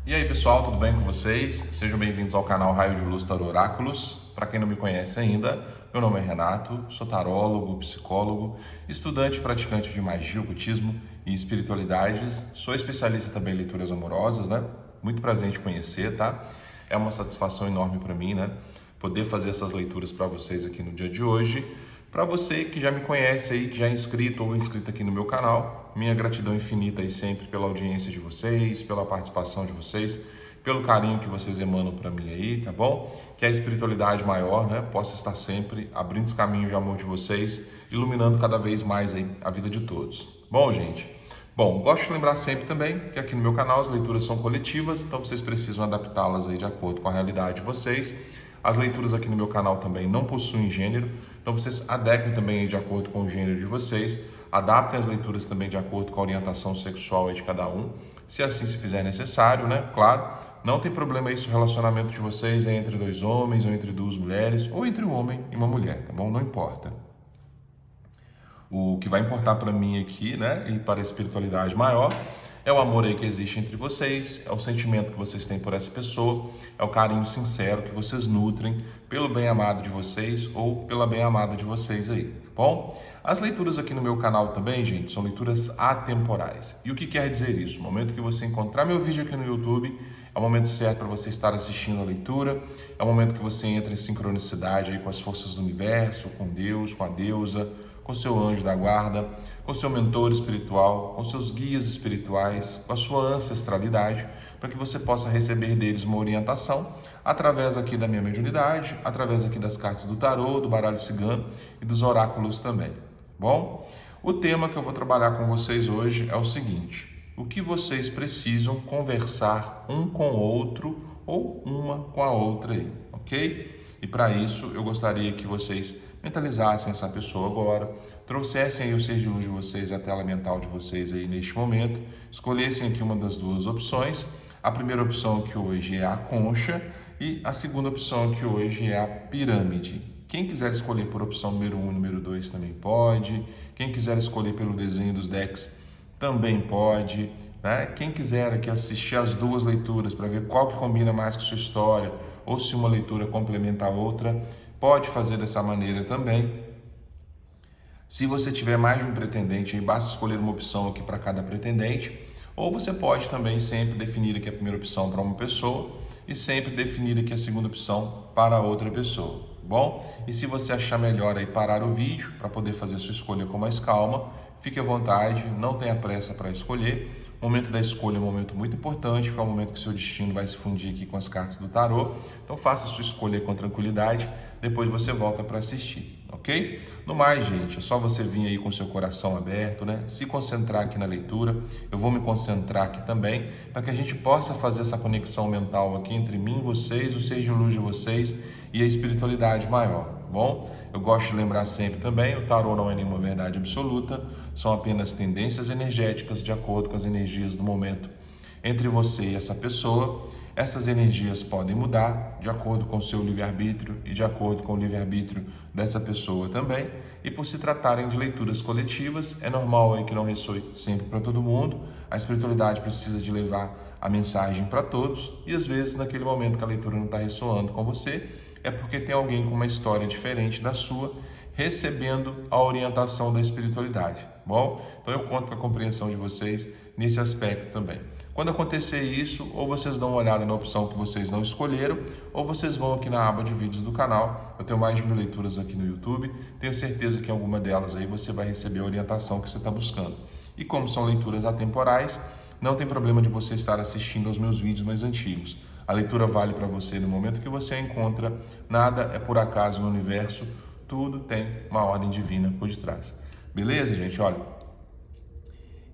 E aí pessoal, tudo bem com vocês? Sejam bem-vindos ao canal Raio de Luz Tarô Oráculos. Para quem não me conhece ainda, meu nome é Renato, sou tarólogo, psicólogo, estudante e praticante de magia, ocultismo e espiritualidades. Sou especialista também em leituras amorosas, né? Muito prazer em te conhecer, tá? É uma satisfação enorme para mim, né? Poder fazer essas leituras para vocês aqui no dia de hoje. Para você que já me conhece aí, que já é inscrito ou inscrita aqui no meu canal, minha gratidão infinita aí sempre pela audiência de vocês, pela participação de vocês, pelo carinho que vocês emanam para mim aí, tá bom? Que a espiritualidade maior, né, possa estar sempre abrindo os caminhos de amor de vocês, iluminando cada vez mais aí a vida de todos. Bom, gente, gosto de lembrar sempre também que aqui no meu canal as leituras são coletivas, então vocês precisam adaptá-las aí de acordo com a realidade de vocês. As leituras aqui no meu canal também não possuem gênero, então vocês adequem também de acordo com o gênero de vocês, adaptem as leituras também de acordo com a orientação sexual de cada um, se assim se fizer necessário, né? Claro, não tem problema isso, o relacionamento de vocês é entre dois homens, ou entre duas mulheres, ou entre um homem e uma mulher, tá bom? Não importa. O que vai importar para mim aqui, né, e para a espiritualidade maior, é o amor aí que existe entre vocês, é o sentimento que vocês têm por essa pessoa, é o carinho sincero que vocês nutrem pelo bem amado de vocês ou pela bem amada de vocês aí, tá bom? As leituras aqui no meu canal também, gente, são leituras atemporais. E o que quer dizer isso? O momento que você encontrar meu vídeo aqui no YouTube, é o momento certo para você estar assistindo a leitura, é o momento que você entra em sincronicidade aí com as forças do universo, com Deus, com a deusa, com seu anjo da guarda, com seu mentor espiritual, com seus guias espirituais, com a sua ancestralidade, para que você possa receber deles uma orientação através aqui da minha mediunidade, através aqui das cartas do tarô, do baralho cigano e dos oráculos também. Bom, o tema que eu vou trabalhar com vocês hoje é o seguinte: o que vocês precisam conversar um com o outro ou uma com a outra aí, ok? E para isso eu gostaria que vocês mentalizassem essa pessoa agora, trouxessem aí o ser de luz de vocês, a tela mental de vocês aí neste momento, escolhessem aqui uma das duas opções. A primeira opção aqui hoje é a concha e a segunda opção aqui hoje é a pirâmide. Quem quiser escolher por opção número 1 e número 2 também pode. Quem quiser escolher pelo desenho dos decks também pode, né? Quem quiser aqui assistir as duas leituras para ver qual que combina mais com a sua história ou se uma leitura complementa a outra, pode fazer dessa maneira também. Se você tiver mais de um pretendente, basta escolher uma opção aqui para cada pretendente, ou você pode também sempre definir aqui a primeira opção para uma pessoa e sempre definir aqui a segunda opção para outra pessoa, bom? E se você achar melhor aí parar o vídeo para poder fazer sua escolha com mais calma, fique à vontade, não tenha pressa para escolher. O momento da escolha é um momento muito importante, porque é o momento que seu destino vai se fundir aqui com as cartas do tarô. Então faça sua escolha com tranquilidade, depois você volta para assistir, ok? No mais, gente, é só você vir aí com seu coração aberto, né? Se concentrar aqui na leitura. Eu vou me concentrar aqui também, para que a gente possa fazer essa conexão mental aqui entre mim e vocês, o ser de luz de vocês e a espiritualidade maior, tá bom? Eu gosto de lembrar sempre também, o tarô não é nenhuma verdade absoluta, são apenas tendências energéticas de acordo com as energias do momento entre você e essa pessoa. Essas energias podem mudar de acordo com o seu livre-arbítrio e de acordo com o livre-arbítrio dessa pessoa também. E por se tratarem de leituras coletivas, é normal aí que não ressoe sempre para todo mundo. A espiritualidade precisa de levar a mensagem para todos e às vezes naquele momento que a leitura não está ressoando com você, é porque tem alguém com uma história diferente da sua, recebendo a orientação da espiritualidade, bom? Então eu conto com a compreensão de vocês nesse aspecto também. Quando acontecer isso, ou vocês dão uma olhada na opção que vocês não escolheram, ou vocês vão aqui na aba de vídeos do canal. Eu tenho mais de 1000 leituras aqui no YouTube, tenho certeza que em alguma delas aí você vai receber a orientação que você está buscando. E como são leituras atemporais, não tem problema de você estar assistindo aos meus vídeos mais antigos. A leitura vale para você no momento que você a encontra, nada é por acaso no universo, tudo tem uma ordem divina por detrás. Beleza, gente? Olha,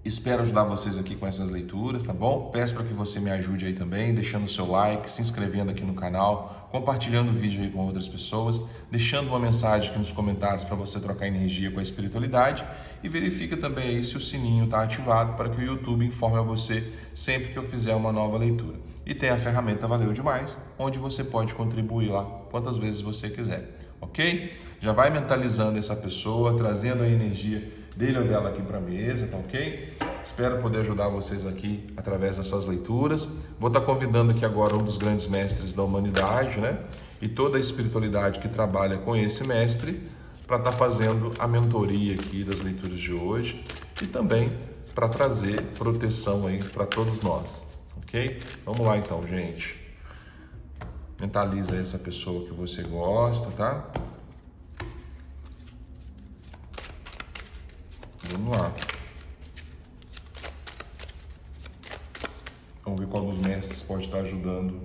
espero ajudar vocês aqui com essas leituras, tá bom? Peço para que você me ajude aí também, deixando o seu like, se inscrevendo aqui no canal, compartilhando o vídeo aí com outras pessoas, deixando uma mensagem aqui nos comentários para você trocar energia com a espiritualidade e verifica também aí se o sininho está ativado para que o YouTube informe a você sempre que eu fizer uma nova leitura. E tem a ferramenta Valeu Demais, onde você pode contribuir lá quantas vezes você quiser, ok? Já vai mentalizando essa pessoa, trazendo a energia dele ou dela aqui para a mesa, tá ok? Espero poder ajudar vocês aqui através dessas leituras. Vou estar convidando aqui agora um dos grandes mestres da humanidade, né? E toda a espiritualidade que trabalha com esse mestre para estar fazendo a mentoria aqui das leituras de hoje e também para trazer proteção aí para todos nós, ok? Vamos lá então, gente. Mentaliza aí essa pessoa que você gosta, tá? Vamos lá. Vamos ver qual dos mestres pode estar ajudando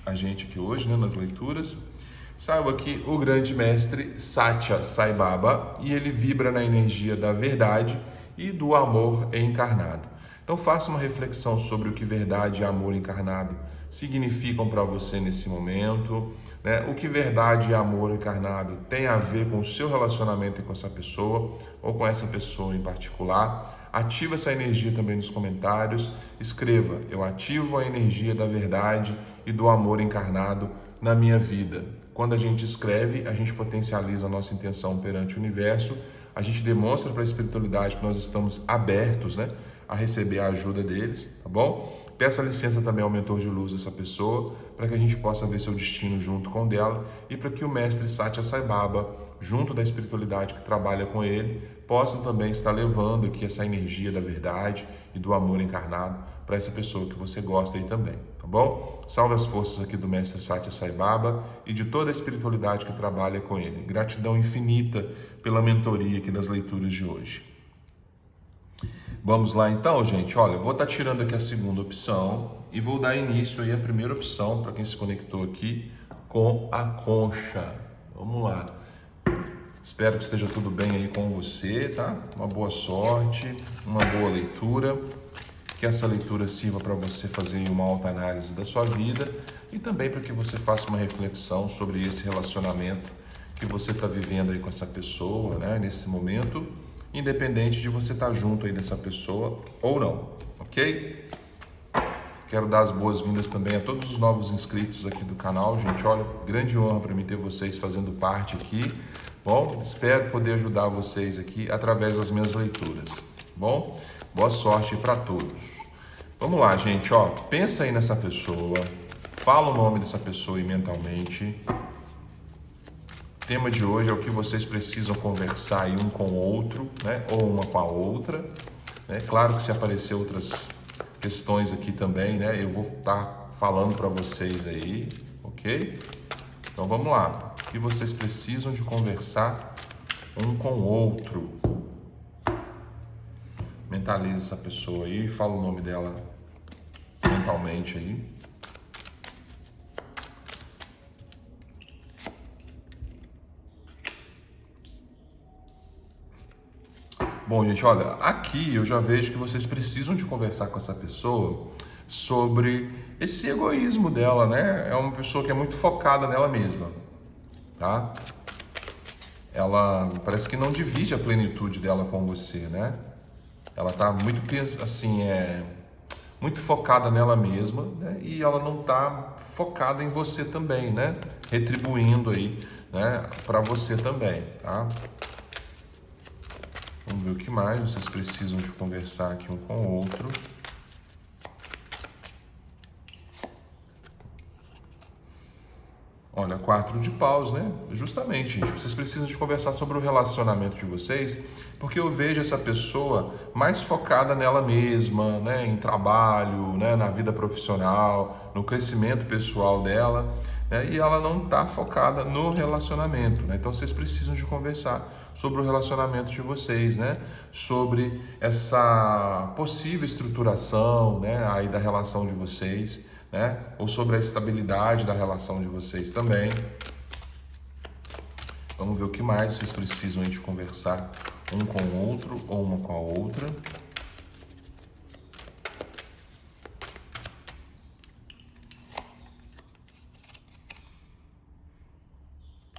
a gente aqui hoje, né, nas leituras. Saiba que o grande mestre Satya Sai Baba, e ele vibra na energia da verdade e do amor encarnado. Então faça uma reflexão sobre o que verdade e amor encarnado significam para você nesse momento, né? O que verdade e amor encarnado tem a ver com o seu relacionamento com essa pessoa ou com essa pessoa em particular. Ativa essa energia também nos comentários. Escreva: eu ativo a energia da verdade e do amor encarnado na minha vida. Quando a gente escreve, a gente potencializa a nossa intenção perante o universo, a gente demonstra para a espiritualidade que nós estamos abertos, né, a receber a ajuda deles, tá bom? Peça licença também ao mentor de luz dessa pessoa, para que a gente possa ver seu destino junto com dela e para que o mestre Satya Sai Baba, junto da espiritualidade que trabalha com ele, possam também estar levando aqui essa energia da verdade e do amor encarnado para essa pessoa que você gosta aí também, tá bom? Salve as forças aqui do mestre Satya Sai Baba e de toda a espiritualidade que trabalha com ele. Gratidão infinita pela mentoria aqui das leituras de hoje. Vamos lá então, gente. Olha, eu vou estar tirando aqui a segunda opção e vou dar início aí à primeira opção para quem se conectou aqui com a concha. Vamos lá. Espero que esteja tudo bem aí com você, tá? Uma boa sorte, uma boa leitura. Que essa leitura sirva para você fazer uma autoanálise da sua vida e também para que você faça uma reflexão sobre esse relacionamento que você está vivendo aí com essa pessoa, né, nesse momento, independente de você estar junto aí dessa pessoa ou não, ok? Quero dar as boas-vindas também a todos os novos inscritos aqui do canal, gente. Olha, grande honra para mim ter vocês fazendo parte aqui. Bom, espero poder ajudar vocês aqui através das minhas leituras, bom? Boa sorte para todos. Vamos lá, gente, ó, pensa aí nessa pessoa, fala o nome dessa pessoa aí mentalmente. O tema de hoje é o que vocês precisam conversar aí um com o outro, né, ou uma com a outra, né? Claro que se aparecer outras questões aqui também, né, eu vou estar falando para vocês aí, ok? Então vamos lá, o que vocês precisam de conversar um com o outro. Mentaliza essa pessoa aí, fala o nome dela mentalmente aí. Bom, gente, olha, aqui eu já vejo que vocês precisam de conversar com essa pessoa sobre esse egoísmo dela, né? É uma pessoa que é muito focada nela mesma, tá? Ela parece que não divide a plenitude dela com você, né? Ela tá muito, assim, muito focada nela mesma, né? E ela não tá focada em você também, né? Retribuindo aí, né, para você também, tá? Vamos ver o que mais vocês precisam de conversar aqui um com o outro. Olha, 4 de paus, né? Justamente, gente, vocês precisam de conversar sobre o relacionamento de vocês, porque eu vejo essa pessoa mais focada nela mesma, né? Em trabalho, né? Na vida profissional, no crescimento pessoal dela, né? E ela não está focada no relacionamento, né? Então vocês precisam de conversar sobre o relacionamento de vocês, né? Sobre essa possível estruturação, né? Aí da relação de vocês, né? Ou sobre a estabilidade da relação de vocês também. Vamos ver o que mais vocês precisam de conversar um com o outro ou uma com a outra.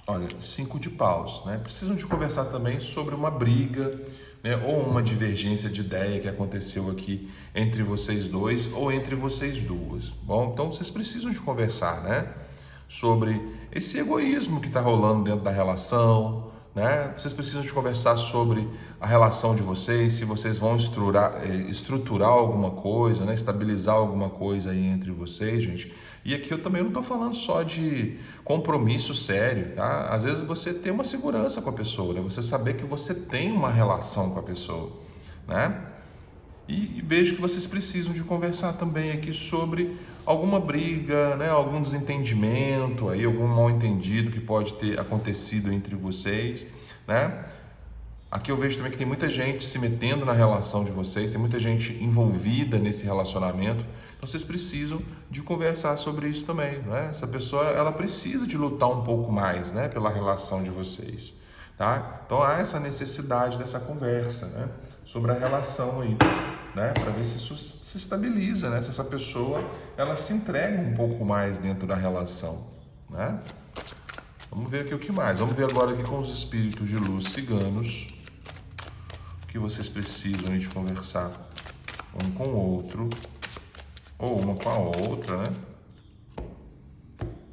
Olha, 5 de paus, né? Precisam de conversar também sobre uma briga, né? Ou uma divergência de ideia que aconteceu aqui entre vocês dois ou entre vocês duas. Bom, então vocês precisam de conversar, né? Sobre esse egoísmo que está rolando dentro da relação, né? Vocês precisam de conversar sobre a relação de vocês, se vocês vão estruturar alguma coisa, né? Estabilizar alguma coisa aí entre vocês, gente. E aqui eu também não estou falando só de compromisso sério, tá? Às vezes você tem uma segurança com a pessoa, né? Você saber que você tem uma relação com a pessoa, né? E vejo que vocês precisam de conversar também aqui sobre alguma briga, né? Algum desentendimento, aí, algum mal-entendido que pode ter acontecido entre vocês, né? Aqui eu vejo também que tem muita gente se metendo na relação de vocês, tem muita gente envolvida nesse relacionamento, então vocês precisam de conversar sobre isso também, né? Essa pessoa, ela precisa de lutar um pouco mais, né, pela relação de vocês, tá? Então há essa necessidade dessa conversa, né, sobre a relação aí, né, para ver se isso se estabiliza, né, se essa pessoa, ela se entrega um pouco mais dentro da relação, né? Vamos ver aqui o que mais. Vamos ver agora aqui com os espíritos de luz ciganos, que vocês precisam de conversar um com o outro, ou uma com a outra, né?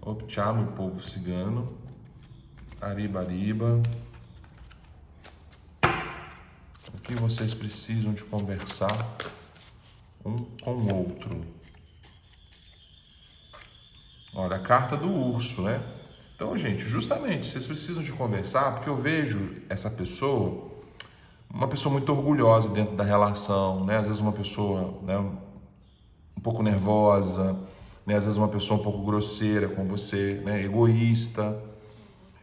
Optiamo, o povo cigano, Aribariba. O que vocês precisam de conversar um com o outro? Olha, a carta do urso, né? Então, gente, justamente, vocês precisam de conversar, porque eu vejo essa pessoa, uma pessoa muito orgulhosa dentro da relação, né? Às vezes uma pessoa, né, um pouco nervosa, né? Às vezes uma pessoa um pouco grosseira com você, né? Egoísta,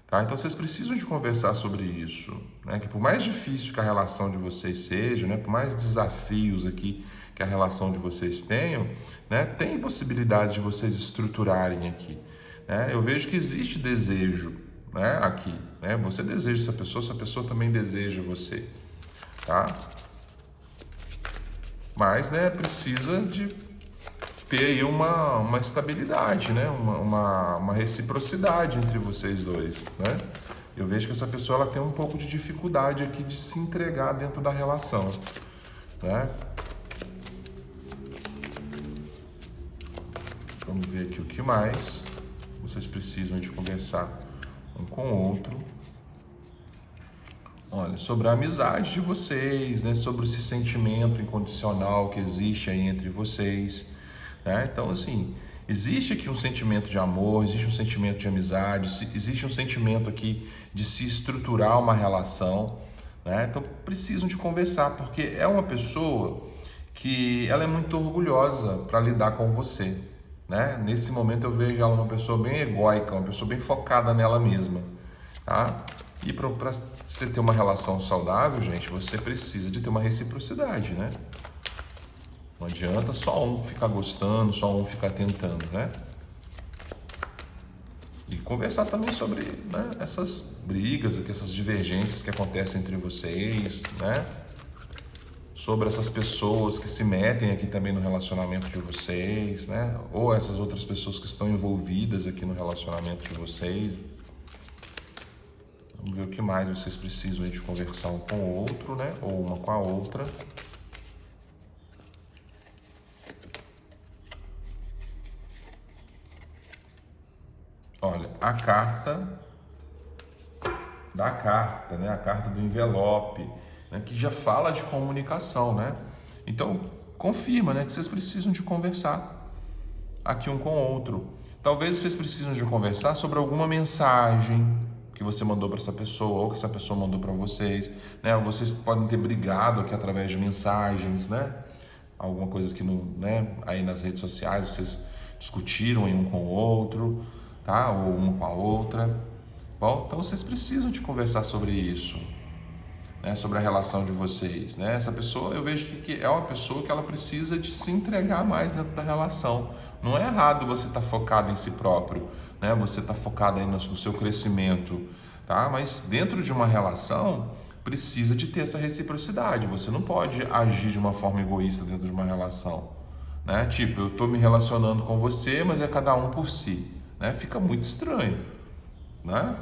tá? Então vocês precisam de conversar sobre isso, né? Que por mais difícil que a relação de vocês seja, né? Por mais desafios aqui que a relação de vocês tenham, né? Tem possibilidade de vocês estruturarem aqui, né? Eu vejo que existe desejo, né? Aqui, né? Você deseja essa pessoa também deseja você, tá? Mas, né, precisa de ter aí uma estabilidade, né? Uma reciprocidade entre vocês dois, né? Eu vejo que essa pessoa, ela tem um pouco de dificuldade aqui de se entregar dentro da relação, né? Vamos ver aqui o que mais vocês precisam de conversar um com o outro. Olha, sobre a amizade de vocês, né? Sobre esse sentimento incondicional que existe aí entre vocês, né? Então, assim, existe aqui um sentimento de amor, existe um sentimento de amizade, existe um sentimento aqui de se estruturar uma relação, né? Então, precisam de conversar, porque é uma pessoa que ela é muito orgulhosa para lidar com você, né? Nesse momento eu vejo ela uma pessoa bem egóica, uma pessoa bem focada nela mesma, tá? E para você ter uma relação saudável, gente, você precisa de ter uma reciprocidade, né? Não adianta só um ficar gostando, só um ficar tentando, né? E conversar também sobre, né, essas brigas, essas divergências que acontecem entre vocês, né? Sobre essas pessoas que se metem aqui também no relacionamento de vocês, né? Ou essas outras pessoas que estão envolvidas aqui no relacionamento de vocês. Vamos ver o que mais vocês precisam de conversar um com o outro, né? Ou uma com a outra. Olha, a carta da carta, né? A carta do envelope, né? Que já fala de comunicação, né? Então, confirma, né? Que vocês precisam de conversar aqui um com o outro. Talvez vocês precisem de conversar sobre alguma mensagem que você mandou para essa pessoa ou que essa pessoa mandou para vocês, né? Vocês podem ter brigado aqui através de mensagens, né? Alguma coisa que não, né? Aí nas redes sociais vocês discutiram em um com o outro, tá? Ou uma com a outra. Bom, então vocês precisam de conversar sobre isso, né? Sobre a relação de vocês, né? Essa pessoa, eu vejo que é uma pessoa que ela precisa de se entregar mais dentro da relação. Não é errado você estar focado em si próprio, né? Você está focado aí no seu crescimento, tá? Mas dentro de uma relação precisa de ter essa reciprocidade. Você não pode agir de uma forma egoísta dentro de uma relação, né? Tipo, eu estou me relacionando com você, mas é cada um por si, né? Fica muito estranho, né?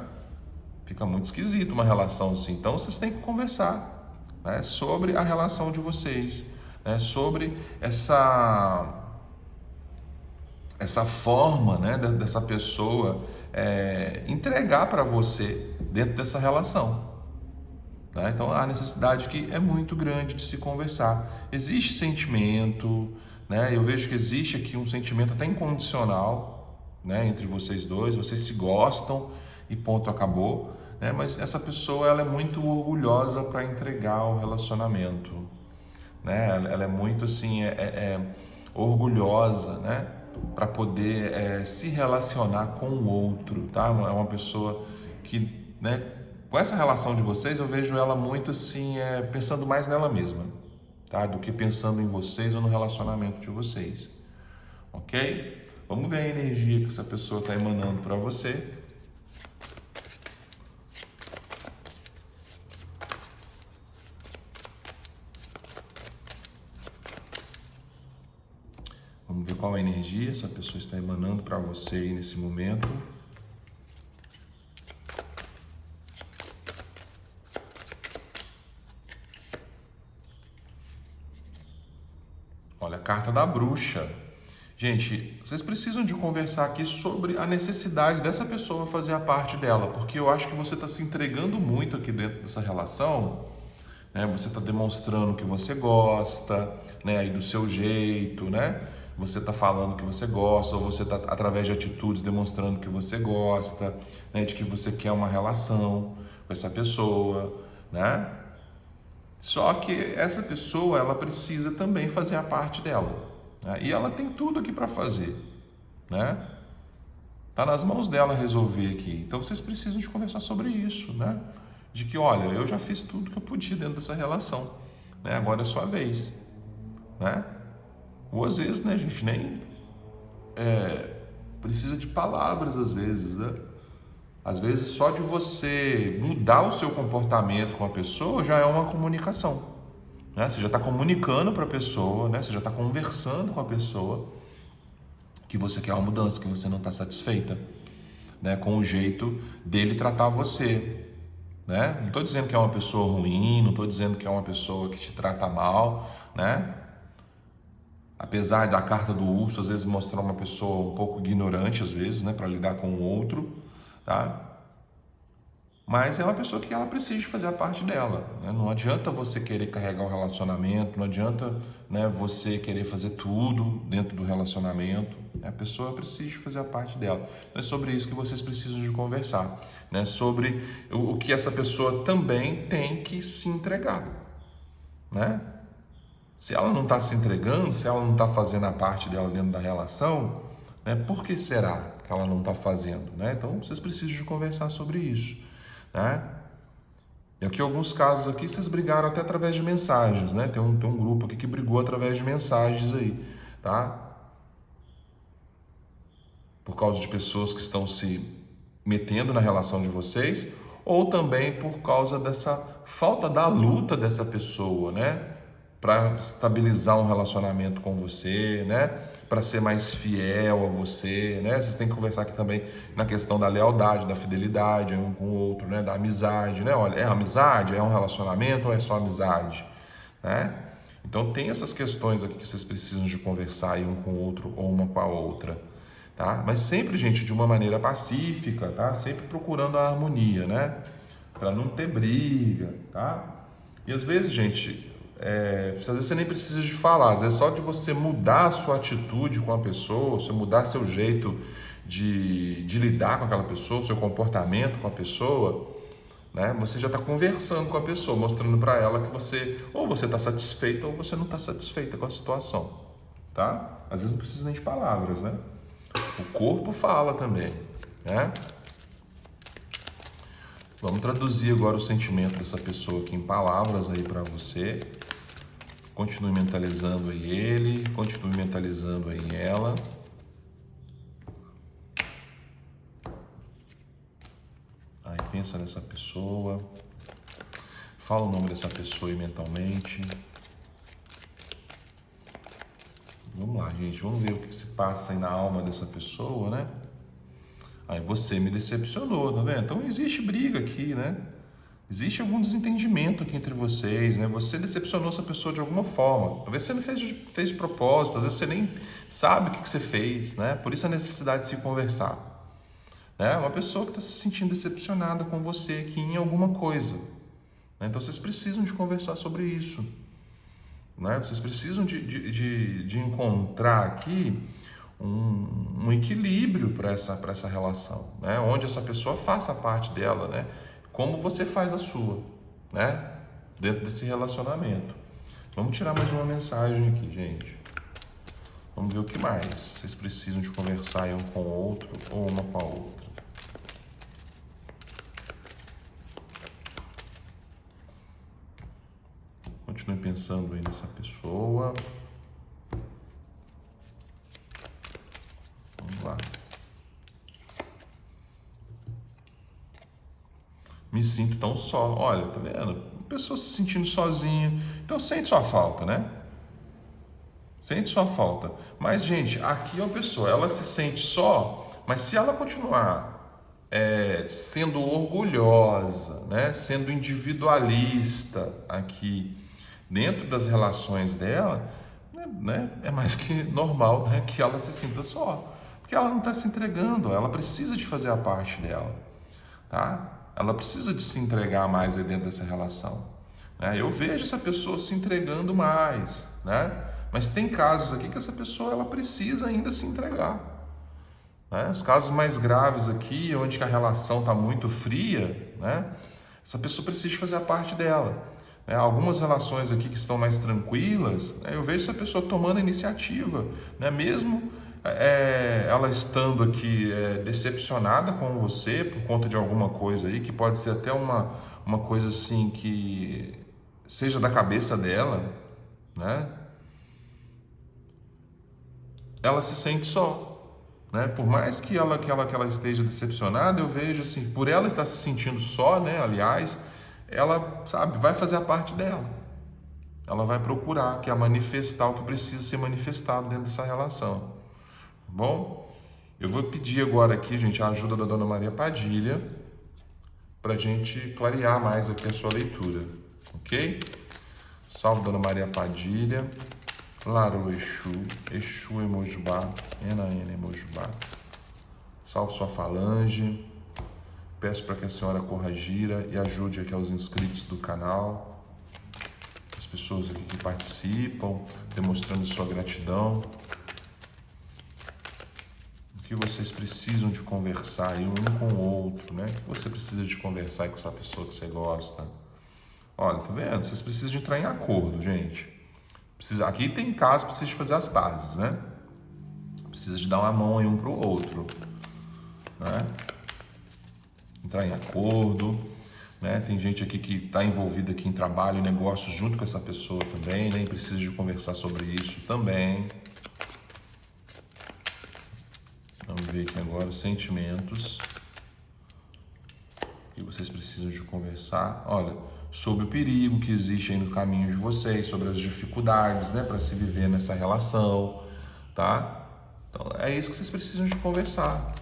Fica muito esquisito uma relação assim. Então vocês têm que conversar, né, sobre a relação de vocês, né, sobre essa forma, né, dessa pessoa entregar para você dentro dessa relação. Tá? Então a necessidade que é muito grande de se conversar. Existe sentimento, né? Eu vejo que existe aqui um sentimento até incondicional, né? Entre vocês dois, vocês se gostam e ponto, acabou, né? Mas essa pessoa, ela é muito orgulhosa para entregar o relacionamento, né? Ela é muito assim, orgulhosa, né? Para poder se relacionar com o outro, tá? É uma pessoa que, né? Com essa relação de vocês, eu vejo ela muito assim, pensando mais nela mesma, tá? Do que pensando em vocês ou no relacionamento de vocês, ok? Vamos ver a energia que essa pessoa está emanando para você. Vamos ver qual a energia essa pessoa está emanando para você aí nesse momento. Olha, a carta da bruxa. Gente, vocês precisam de conversar aqui sobre a necessidade dessa pessoa fazer a parte dela, porque eu acho que você está se entregando muito aqui dentro dessa relação, né? Você está demonstrando que você gosta, né? Aí do seu jeito, né? Você está falando que você gosta, ou você está, através de atitudes, demonstrando que você gosta, né? De que você quer uma relação com essa pessoa, né? Só que essa pessoa, ela precisa também fazer a parte dela, né? E ela tem tudo aqui para fazer, né? Tá nas mãos dela resolver aqui. Então vocês precisam de conversar sobre isso, né? De que, olha, eu já fiz tudo que eu podia dentro dessa relação, né? Agora é sua vez, né? Ou às vezes, né, gente, nem precisa de palavras às vezes, né? Às vezes só de você mudar o seu comportamento com a pessoa já é uma comunicação, né? Você já está comunicando para a pessoa, né? Você já está conversando com a pessoa que você quer uma mudança, que você não está satisfeita, né? Com o jeito dele tratar você, né? Não estou dizendo que é uma pessoa ruim, não estou dizendo que é uma pessoa que te trata mal, né? Apesar da carta do urso às vezes mostrar uma pessoa um pouco ignorante às vezes, né? Para lidar com o outro, tá? Mas é uma pessoa que ela precisa fazer a parte dela, né? Não adianta você querer carregar o relacionamento, não adianta, né, você querer fazer tudo dentro do relacionamento. A pessoa precisa fazer a parte dela. É sobre isso que vocês precisam de conversar, né? Sobre o que essa pessoa também tem que se entregar, né? Se ela não está se entregando, se ela não está fazendo a parte dela dentro da relação, né, por que será que ela não está fazendo, né? Então vocês precisam de conversar sobre isso, né? E aqui alguns casos aqui vocês brigaram até através de mensagens, né? Tem um grupo aqui que brigou através de mensagens aí, tá? Por causa de pessoas que estão se metendo na relação de vocês, ou também por causa dessa falta da luta dessa pessoa, né? Para estabilizar um relacionamento com você, né? Para ser mais fiel a você, né? Vocês têm que conversar aqui também na questão da lealdade, da fidelidade um com o outro, né? Da amizade, né? Olha, é amizade, é um relacionamento ou é só amizade, né? Então tem essas questões aqui que vocês precisam de conversar aí um com o outro ou uma com a outra, tá? Mas sempre, gente, de uma maneira pacífica, tá? Sempre procurando a harmonia, né? Para não ter briga, tá? E às vezes, gente, às vezes você nem precisa de falar, às vezes só de você mudar a sua atitude com a pessoa, você mudar seu jeito de lidar com aquela pessoa, seu comportamento com a pessoa, né? Você já está conversando com a pessoa, mostrando para ela que você está satisfeito ou você não está satisfeita com a situação, tá? Às vezes não precisa nem de palavras, né? O corpo fala também, né? Vamos traduzir agora o sentimento dessa pessoa aqui em palavras aí para você. Continue mentalizando aí ele, continue mentalizando aí ela. Aí pensa nessa pessoa. Fala o nome dessa pessoa aí mentalmente. Vamos lá, gente. Vamos ver o que se passa aí na alma dessa pessoa, né? Aí você me decepcionou, tá vendo? Então existe briga aqui, né? Existe algum desentendimento aqui entre vocês, né? Você decepcionou essa pessoa de alguma forma. Talvez você não fez de propósito, às vezes você nem sabe o que você fez, né? Por isso a necessidade de se conversar, né? Uma pessoa que está se sentindo decepcionada com você aqui em alguma coisa. Né? Então vocês precisam de conversar sobre isso. Né? Vocês precisam de encontrar aqui um equilíbrio para essa relação, né? Onde essa pessoa faça parte dela, né? Como você faz a sua, né? Dentro desse relacionamento. Vamos tirar mais uma mensagem aqui, gente. Vamos ver o que mais vocês precisam de conversar um com o outro ou uma com a outra. Continue pensando aí nessa pessoa. Vamos lá. Me sinto tão só. Olha, tá vendo? A pessoa se sentindo sozinha. Então sente sua falta, né? Sente sua falta. Mas, gente, aqui é uma pessoa, ela se sente só, mas se ela continuar sendo orgulhosa, né? Sendo individualista aqui dentro das relações dela, né? É mais que normal, né? Que ela se sinta só. Porque ela não está se entregando, ela precisa de fazer a parte dela, tá? Ela precisa de se entregar mais aí dentro dessa relação. Né? Eu vejo essa pessoa se entregando mais, né? Mas tem casos aqui que essa pessoa ela precisa ainda se entregar. Né? Os casos mais graves aqui, onde a relação está muito fria, né? Essa pessoa precisa de fazer a parte dela. Né? Algumas relações aqui que estão mais tranquilas, né? Eu vejo essa pessoa tomando a iniciativa, né? Mesmo ela estando aqui decepcionada com você por conta de alguma coisa aí, que pode ser até uma coisa assim que seja da cabeça dela, né? Ela se sente só, né? Por mais que ela esteja decepcionada, eu vejo assim, por ela estar se sentindo só, né? Aliás, ela, sabe, vai fazer a parte dela. Ela vai procurar, que é manifestar o que precisa ser manifestado dentro dessa relação. Bom, eu vou pedir agora aqui, gente, a ajuda da Dona Maria Padilha para a gente clarear mais aqui a sua leitura, ok? Salve Dona Maria Padilha, Laro Exu, Exu Emojubá, Ena Emojubá. Salve sua falange, peço para que a senhora corra gira e ajude aqui aos inscritos do canal, as pessoas aqui que participam, demonstrando sua gratidão. Que vocês precisam de conversar aí um com o outro, né? Que você precisa de conversar com essa pessoa que você gosta. Olha, tá vendo? Vocês precisam de entrar em acordo, gente. Aqui tem caso que precisa de fazer as pazes, né? Precisa de dar uma mão aí um pro outro, né? Entrar em acordo, né? Tem gente aqui que está envolvida aqui em trabalho e negócios junto com essa pessoa também, né? E precisa de conversar sobre isso também. Vamos ver aqui agora os sentimentos que vocês precisam de conversar. Olha, sobre o perigo que existe aí no caminho de vocês, sobre as dificuldades, né, para se viver nessa relação, tá? Então é isso que vocês precisam de conversar,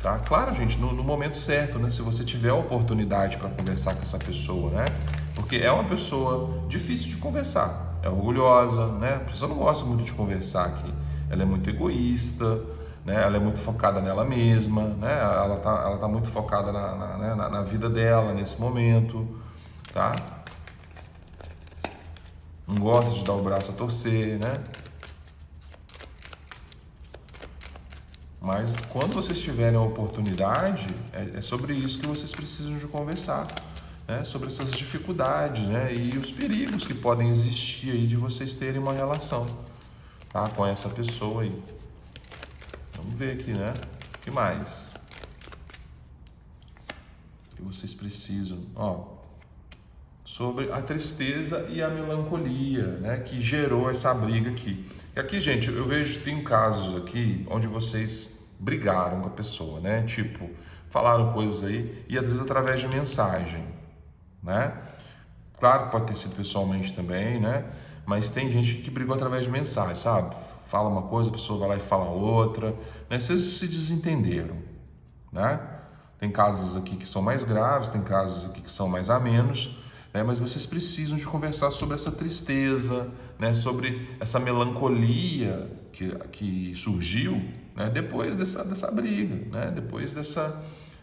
tá? Claro, gente, no momento certo, né? Se você tiver a oportunidade para conversar com essa pessoa, né? Porque é uma pessoa difícil de conversar, é orgulhosa, né? A pessoa não gosta muito de conversar aqui, ela é muito egoísta. Né? Ela é muito focada nela mesma, né? Ela tá muito focada na vida dela nesse momento, tá? Não gosta de dar o braço a torcer, né? Mas quando vocês tiverem a oportunidade, é sobre isso que vocês precisam de conversar, né? Sobre essas dificuldades, né? E os perigos que podem existir aí de vocês terem uma relação, tá? Com essa pessoa aí. Vamos ver aqui, né? O que mais? O que vocês precisam? Ó, sobre a tristeza e a melancolia, né? Que gerou essa briga aqui. E aqui, gente, eu vejo, tem casos aqui onde vocês brigaram com a pessoa, né? Tipo, falaram coisas aí e às vezes através de mensagem, né? Claro que pode ter sido pessoalmente também, né? Mas tem gente que brigou através de mensagem, sabe? Fala uma coisa, a pessoa vai lá e fala outra, né? Vocês se desentenderam, né? Tem casos aqui que são mais graves, tem casos aqui que são mais a menos, né? Mas vocês precisam de conversar sobre essa tristeza, né? Sobre essa melancolia que surgiu, né? Depois dessa briga, né? Depois desse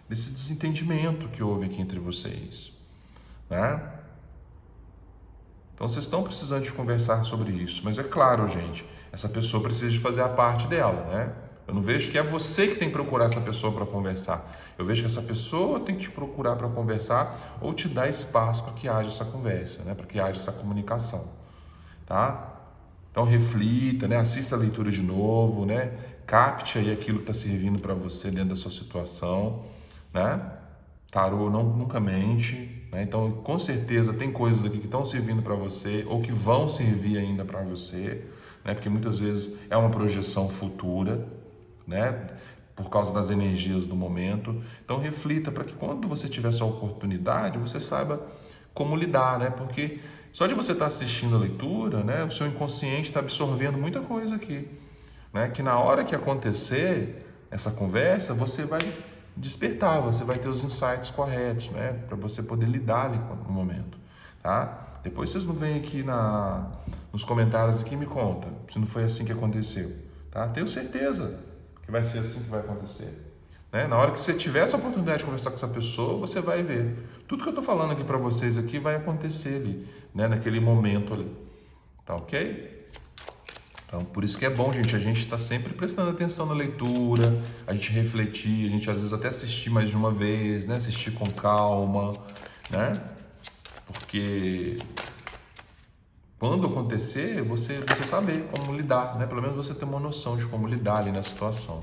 desentendimento que houve aqui entre vocês, né? Então vocês estão precisando de conversar sobre isso, mas é claro, gente, essa pessoa precisa de fazer a parte dela, né? Eu não vejo que é você que tem que procurar essa pessoa para conversar. Eu vejo que essa pessoa tem que te procurar para conversar ou te dar espaço para que haja essa conversa, né? Para que haja essa comunicação, tá? Então reflita, né? Assista a leitura de novo, né? Capte aí aquilo que está servindo para você dentro da sua situação, né? Tarô nunca mente, né? Então com certeza tem coisas aqui que estão servindo para você ou que vão servir ainda para você, né? Porque muitas vezes é uma projeção futura, né? Por causa das energias do momento. Então reflita para que quando você tiver essa oportunidade, você saiba como lidar, né? Porque só de você estar assistindo a leitura, né? O seu inconsciente está absorvendo muita coisa aqui, né? Que na hora que acontecer essa conversa, você vai despertar, você vai ter os insights corretos, né? Para você poder lidar ali no momento, tá? Depois vocês não vêm aqui nos comentários aqui e me conta se não foi assim que aconteceu, tá? Tenho certeza que vai ser assim que vai acontecer, né? Na hora que você tiver essa oportunidade de conversar com essa pessoa, você vai ver. Tudo que eu estou falando aqui para vocês aqui vai acontecer ali, né? Naquele momento ali, tá ok? Então, por isso que é bom, gente, a gente está sempre prestando atenção na leitura, a gente refletir, a gente às vezes até assistir mais de uma vez, né? Assistir com calma, né? Porque quando acontecer, você saber como lidar, né? Pelo menos você ter uma noção de como lidar ali na situação.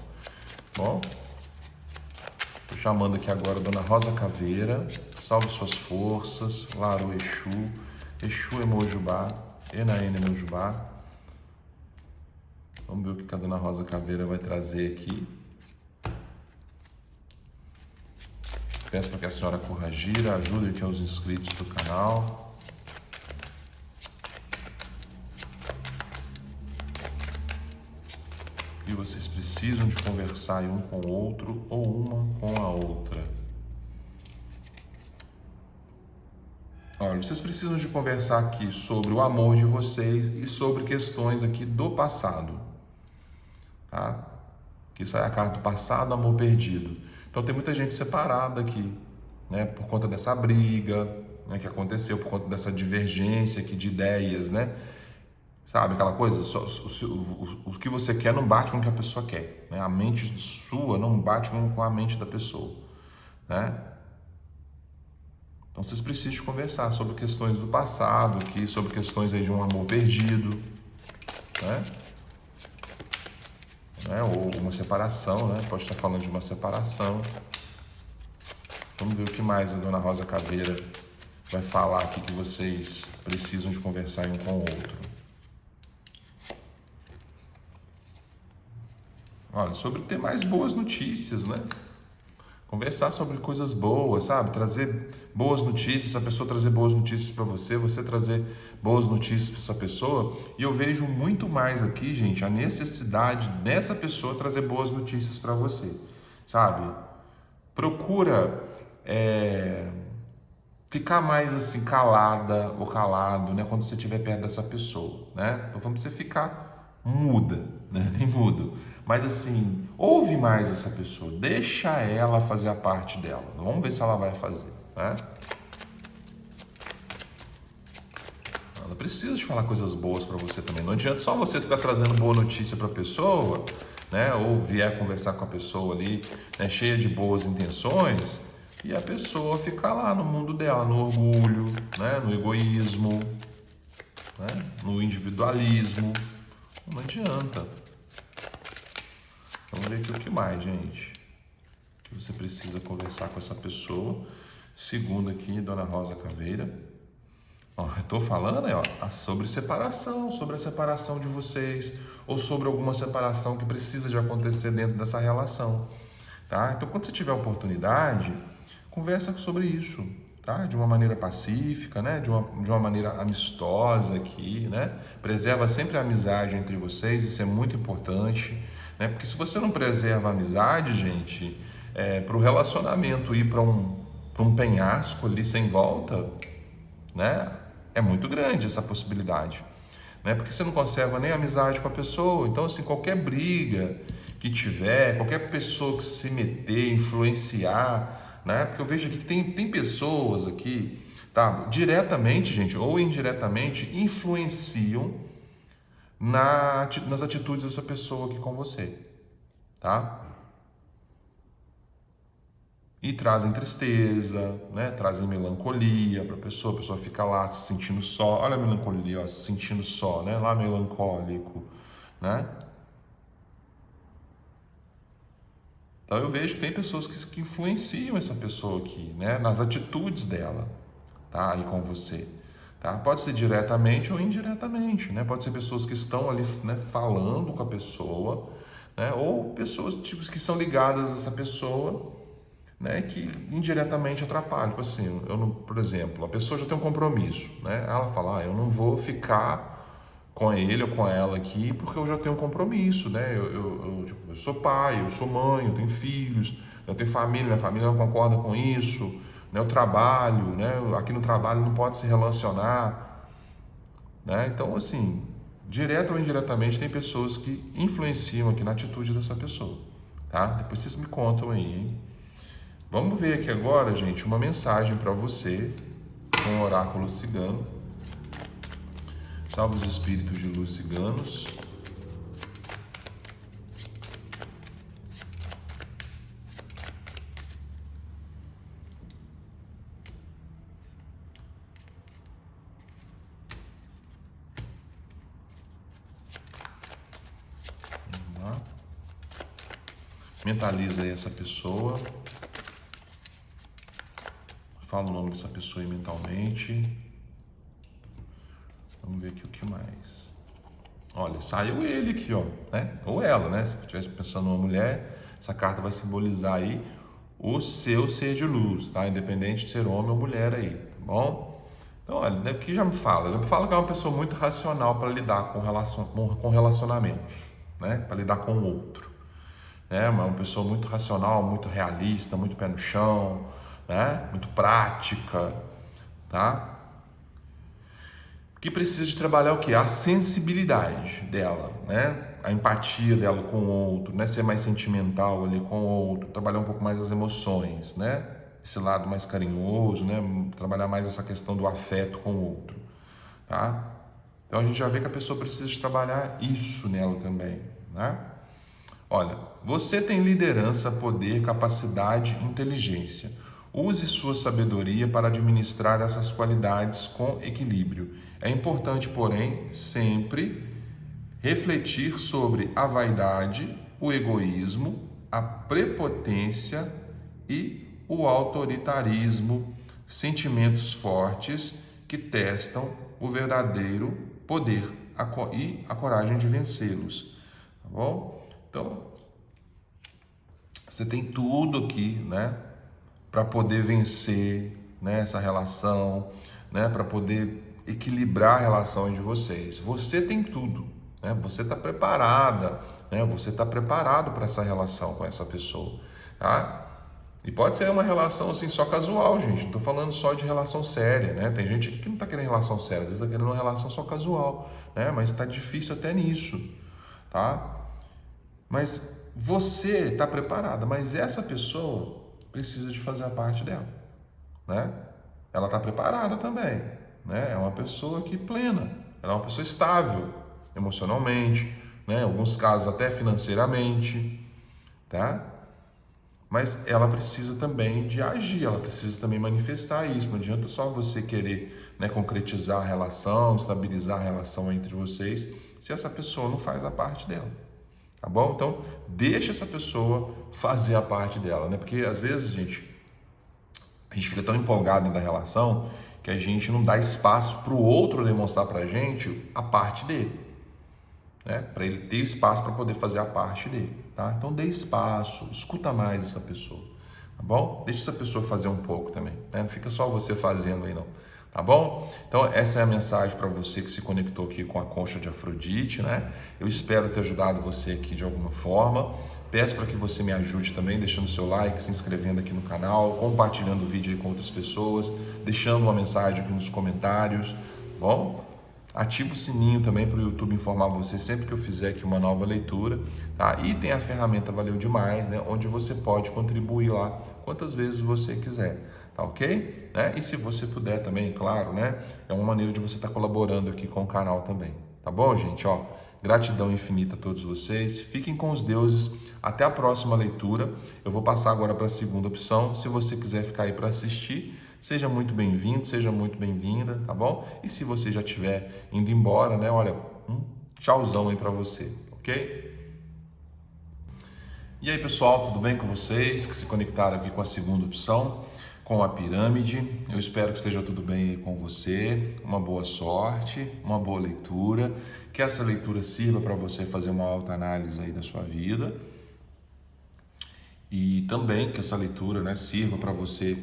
Bom, estou chamando aqui agora a Dona Rosa Caveira, salve suas forças, Laru Exu, Exu Emojubá, Enaene Emojubá. Vamos ver o que a Dona Rosa Caveira vai trazer aqui. Peço para que a senhora corrigir, ajude aqui aos inscritos do canal. E vocês precisam de conversar um com o outro ou uma com a outra. Olha, vocês precisam de conversar aqui sobre o amor de vocês e sobre questões aqui do passado. Tá? Que sai a carta do passado, amor perdido. Então tem muita gente separada aqui, né? Por conta dessa briga, né, que aconteceu, por conta dessa divergência aqui de ideias, né? Sabe aquela coisa? O que você quer não bate com o que a pessoa quer, né? A mente sua não bate com a mente da pessoa, né? Então vocês precisam conversar sobre questões do passado aqui, sobre questões aí de um amor perdido, né? Ou uma separação, né? Pode estar falando de uma separação. Vamos ver o que mais a Dona Rosa Caveira vai falar aqui que vocês precisam de conversar um com o outro. Olha, sobre ter mais boas notícias, né? Conversar sobre coisas boas, sabe? Trazer boas notícias, a pessoa trazer boas notícias para você, você trazer boas notícias para essa pessoa. E eu vejo muito mais aqui, gente, a necessidade dessa pessoa trazer boas notícias para você, sabe? Procura ficar mais assim calada ou calado, né? Quando você estiver perto dessa pessoa, né? Então vamos você ficar muda, né? Nem mudo. Mas assim, ouve mais essa pessoa, deixa ela fazer a parte dela. Vamos ver se ela vai fazer, né? Ela precisa de falar coisas boas para você também. Não adianta só você ficar trazendo boa notícia para a pessoa, né? Ou vier conversar com a pessoa ali, né? Cheia de boas intenções, e a pessoa ficar lá no mundo dela, no orgulho, né? No egoísmo, né? No individualismo. Não adianta. Vamos ver aqui o que mais, gente. Que você precisa conversar com essa pessoa. Segundo aqui, Dona Rosa Caveira. Ó, eu tô falando aí, ó, sobre separação, sobre a separação de vocês, ou sobre alguma separação que precisa de acontecer dentro dessa relação, tá? Então, quando você tiver a oportunidade, conversa sobre isso, tá? De uma maneira pacífica, né? De uma maneira amistosa aqui, né? Preserva sempre a amizade entre vocês, isso é muito importante, né? Porque se você não preserva a amizade, gente, para o relacionamento ir para um penhasco ali sem volta, né? É muito grande essa possibilidade, né? Porque você não conserva nem a amizade com a pessoa. Então, assim, qualquer briga que tiver, qualquer pessoa que se meter, influenciar, né? Porque eu vejo aqui que tem pessoas aqui, tá? Diretamente, gente, ou indiretamente, influenciam nas atitudes dessa pessoa aqui com você, tá? E trazem tristeza, né? Trazem melancolia para a pessoa fica lá se sentindo só. Olha a melancolia, ó, se sentindo só, né? Lá melancólico, né? Então eu vejo que tem pessoas que influenciam essa pessoa aqui, né? Nas atitudes dela, tá? Aí com você, tá? Pode ser diretamente ou indiretamente, né? Pode ser pessoas que estão ali, né, falando com a pessoa, né? Ou pessoas tipo, que são ligadas a essa pessoa, né, que indiretamente atrapalham. Tipo assim, eu não, por exemplo, a pessoa já tem um compromisso, né? Ela fala, eu não vou ficar com ele ou com ela aqui porque eu já tenho um compromisso, né? Eu sou pai, eu sou mãe, eu tenho filhos, eu tenho família, minha família não concorda com isso, né? Eu trabalho, né? Aqui no trabalho não pode se relacionar, né? Então, assim, direto ou indiretamente tem pessoas que influenciam aqui na atitude dessa pessoa, tá? Depois vocês me contam aí, hein? Vamos ver aqui agora, gente, uma mensagem para você com o oráculo cigano. Salve os espíritos de luz ciganos. Vamos lá. Mentaliza aí essa pessoa. Fala o nome dessa pessoa aí mentalmente. Vamos ver aqui o que mais. Olha, saiu ele aqui, ó, né? Ou ela, né? Se você estivesse pensando numa mulher, essa carta vai simbolizar aí o seu ser de luz, tá? Independente de ser homem ou mulher aí, tá bom? Então, olha, aqui já me fala que é uma pessoa muito racional para lidar com relacionamentos, né? Para lidar com o outro, né? Uma pessoa muito racional, muito realista, muito pé no chão, né? Muito prática, tá? Que precisa de trabalhar o quê? A sensibilidade dela, né? A empatia dela com o outro, né? Ser mais sentimental ali com o outro, trabalhar um pouco mais as emoções, né? Esse lado mais carinhoso, né? Trabalhar mais essa questão do afeto com o outro, tá? Então a gente já vê que a pessoa precisa de trabalhar isso nela também, né? Olha, você tem liderança, poder, capacidade, inteligência. Use sua sabedoria para administrar essas qualidades com equilíbrio. É importante, porém, sempre refletir sobre a vaidade, o egoísmo, a prepotência e o autoritarismo, sentimentos fortes que testam o verdadeiro poder e a coragem de vencê-los. Tá bom? Então, você tem tudo aqui, né, para poder vencer, né, essa relação, né, para poder equilibrar a relação de vocês. Você tem tudo, né? Você está preparada, né? Você está preparado para essa relação com essa pessoa, tá? E pode ser uma relação assim só casual, gente. Não estou falando só de relação séria, né? Tem gente aqui que não está querendo relação séria, às vezes está querendo uma relação só casual, né? Mas está difícil até nisso, tá? Mas você está preparada, mas essa pessoa precisa de fazer a parte dela, né? Ela está preparada também, né? É uma pessoa que plena, ela é uma pessoa estável emocionalmente, né? Em alguns casos até financeiramente, tá? Mas ela precisa também de agir, ela precisa também manifestar isso. Não adianta só você querer, né, concretizar a relação, estabilizar a relação entre vocês, se essa pessoa não faz a parte dela. Tá bom? Então, deixa essa pessoa fazer a parte dela, né? Porque às vezes, a gente fica tão empolgado na relação que a gente não dá espaço para o outro demonstrar para a gente a parte dele, né? Para ele ter espaço para poder fazer a parte dele, tá? Então, dê espaço, escuta mais essa pessoa, tá bom? Deixa essa pessoa fazer um pouco também, né? Não fica só você fazendo aí, não. Tá bom? Então essa é a mensagem para você que se conectou aqui com a concha de Afrodite, né? Eu espero ter ajudado você aqui de alguma forma. Peço para que você me ajude também, deixando seu like, se inscrevendo aqui no canal, compartilhando o vídeo aí com outras pessoas, deixando uma mensagem aqui nos comentários, bom? Ativa o sininho também para o YouTube informar você sempre que eu fizer aqui uma nova leitura, tá? E tem a ferramenta Valeu Demais, né? Onde você pode contribuir lá quantas vezes você quiser, tá ok? Né? E se você puder também, claro, né? É uma maneira de você estar colaborando aqui com o canal também, tá bom, gente? Ó, gratidão infinita a todos vocês. Fiquem com os deuses. Até a próxima leitura. Eu vou passar agora para a segunda opção. Se você quiser ficar aí para assistir, seja muito bem-vindo, seja muito bem-vinda, tá bom? E se você já estiver indo embora, né? Olha, tchauzão aí para você, ok? E aí, pessoal, tudo bem com vocês que se conectaram aqui com a segunda opção, com a pirâmide? Eu espero que esteja tudo bem aí com você. Uma boa sorte, uma boa leitura. Que essa leitura sirva para você fazer uma autoanálise aí da sua vida. E também que essa leitura, né, sirva para você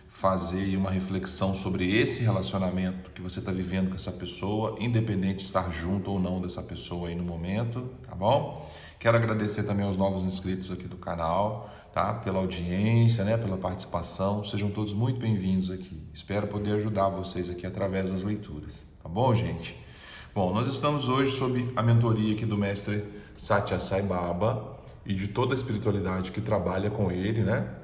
fazer uma reflexão sobre esse relacionamento que você está vivendo com essa pessoa, independente de estar junto ou não dessa pessoa aí no momento, tá bom? Quero agradecer também aos novos inscritos aqui do canal, tá? Pela audiência, né? Pela participação. Sejam todos muito bem-vindos aqui. Espero poder ajudar vocês aqui através das leituras, tá bom, gente? Bom, nós estamos hoje sob a mentoria aqui do mestre Satya Sai Baba e de toda a espiritualidade que trabalha com ele, né?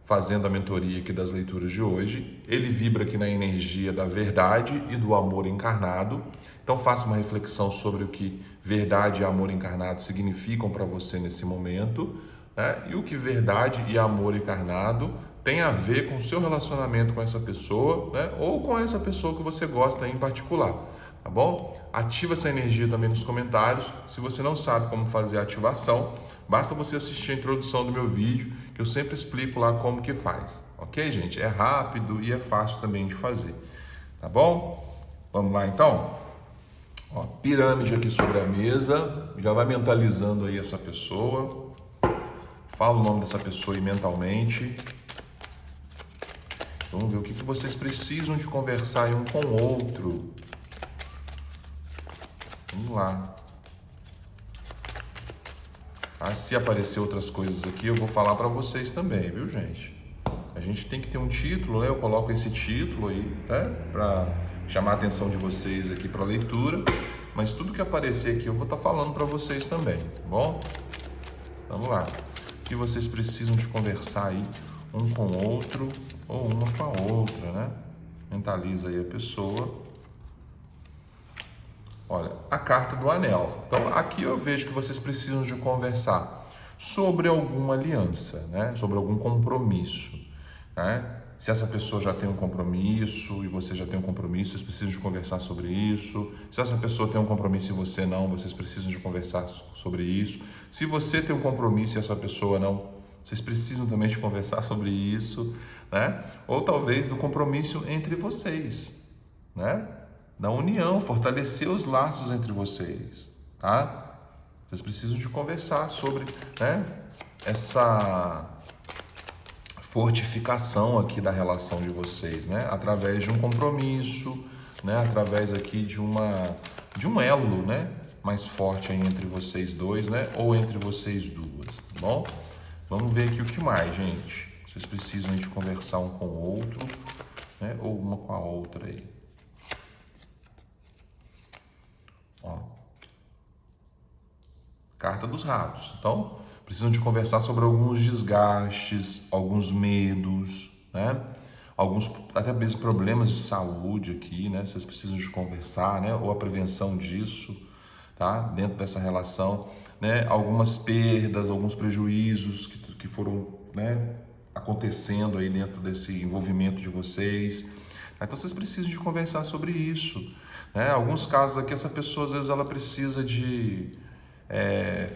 Fazendo a mentoria aqui das leituras de hoje. Ele vibra aqui na energia da verdade e do amor encarnado. Então faça uma reflexão sobre o que verdade e amor encarnado significam para você nesse momento, né? E o que verdade e amor encarnado tem a ver com o seu relacionamento com essa pessoa, né? Ou com essa pessoa que você gosta em particular, tá bom? Ativa essa energia também nos comentários. Se você não sabe como fazer a ativação, basta você assistir a introdução do meu vídeo, que eu sempre explico lá como que faz, ok, gente? É rápido e é fácil também de fazer, tá bom? Vamos lá, então? Ó, pirâmide aqui sobre a mesa, já vai mentalizando aí essa pessoa, fala o nome dessa pessoa aí mentalmente. Vamos ver o que vocês precisam de conversar aí um com o outro. Vamos lá. Se aparecer outras coisas aqui, eu vou falar para vocês também, viu, gente? A gente tem que ter um título, né? Eu coloco esse título aí, tá? Para chamar a atenção de vocês aqui para a leitura. Mas tudo que aparecer aqui eu vou estar falando para vocês também, tá bom? Vamos lá. O que vocês precisam de conversar aí um com o outro ou uma com a outra, né? Mentaliza aí a pessoa. Olha, a carta do anel. Então, aqui eu vejo que vocês precisam de conversar sobre alguma aliança, né? Sobre algum compromisso, né? Se essa pessoa já tem um compromisso e você já tem um compromisso, vocês precisam de conversar sobre isso. Se essa pessoa tem um compromisso e você não, vocês precisam de conversar sobre isso. Se você tem um compromisso e essa pessoa não, vocês precisam também de conversar sobre isso, né? Ou talvez do compromisso entre vocês, né? Da união, fortalecer os laços entre vocês, tá? Vocês precisam de conversar sobre, né, essa fortificação aqui da relação de vocês, né? Através de um compromisso, né? Através aqui de um elo, né? Mais forte aí entre vocês dois, né? Ou entre vocês duas, tá bom? Vamos ver aqui o que mais, gente. Vocês precisam de conversar um com o outro, né? Ou uma com a outra aí. Ó. Carta dos ratos. Então, precisam de conversar sobre alguns desgastes, alguns medos, né? Alguns até mesmo problemas de saúde aqui, né? Vocês precisam de conversar, né? Ou a prevenção disso, tá? Dentro dessa relação, né? Algumas perdas, alguns prejuízos que foram, né, acontecendo aí dentro desse envolvimento de vocês. Então, vocês precisam de conversar sobre isso. Né? Alguns casos aqui, essa pessoa, às vezes, ela precisa de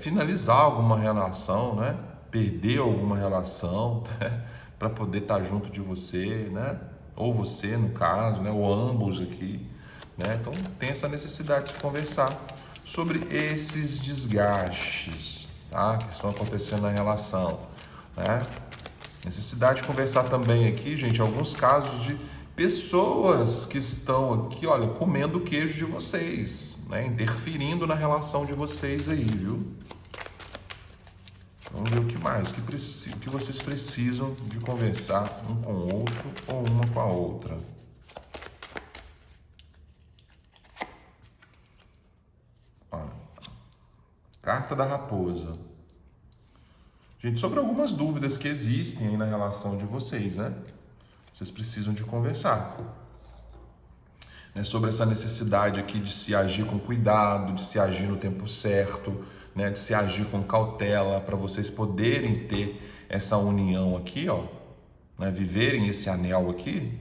finalizar alguma relação, né? Perder alguma relação, né? Para poder estar junto de você, né? Ou você, no caso, né? Ou ambos aqui, né? Então, tem essa necessidade de conversar sobre esses desgastes, tá? Que estão acontecendo na relação, né? Necessidade de conversar também aqui, gente, alguns casos de pessoas que estão aqui, olha, comendo o queijo de vocês, né? Interferindo na relação de vocês aí, viu? Vamos ver o que mais, o que vocês precisam de conversar um com o outro ou uma com a outra. carta da raposa. Gente, sobre algumas dúvidas que existem aí na relação de vocês, né? Vocês precisam de conversar. Né? Sobre essa necessidade aqui de se agir com cuidado, de se agir no tempo certo, né? De se agir com cautela, para vocês poderem ter essa união aqui, ó, né? Viverem esse anel aqui,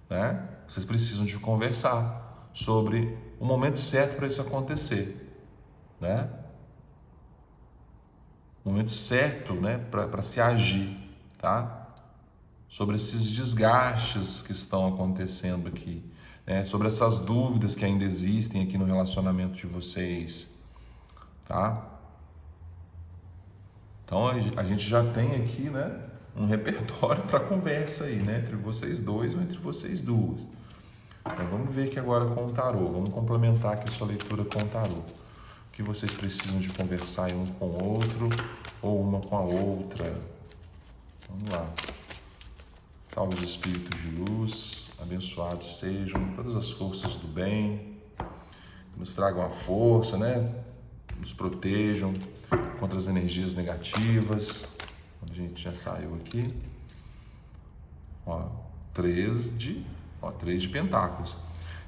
né? Vocês precisam de conversar sobre o momento certo para isso acontecer, né? O momento certo, né, para se agir, tá? Sobre esses desgastes que estão acontecendo aqui, né? Sobre essas dúvidas que ainda existem aqui no relacionamento de vocês, tá? Então a gente já tem aqui, né, um repertório para conversa aí, né, entre vocês dois ou entre vocês duas. Então vamos ver aqui agora com o tarô, vamos complementar aqui a sua leitura com o tarô. O que vocês precisam de conversar um com o outro ou uma com a outra. Vamos lá. Salve os espíritos de luz, abençoados sejam todas as forças do bem, que nos tragam a força, né? Nos protejam contra as energias negativas. A gente já saiu aqui. Ó, 3 de pentáculos.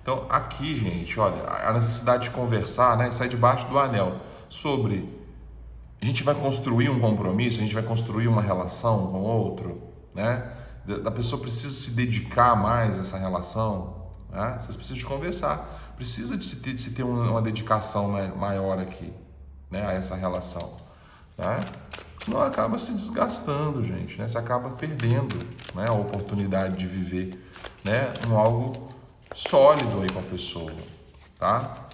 Então, aqui, gente, olha, a necessidade de conversar, né, sai debaixo do anel sobre a gente vai construir um compromisso, a gente vai construir uma relação com o outro, né? Da pessoa precisa se dedicar mais a essa relação, né? Vocês precisam de conversar, precisa de se ter uma dedicação maior aqui, né, a essa relação, né? Senão acaba se desgastando, gente, né? Você acaba perdendo, né, a oportunidade de viver, né, algo sólido aí com a pessoa, tá?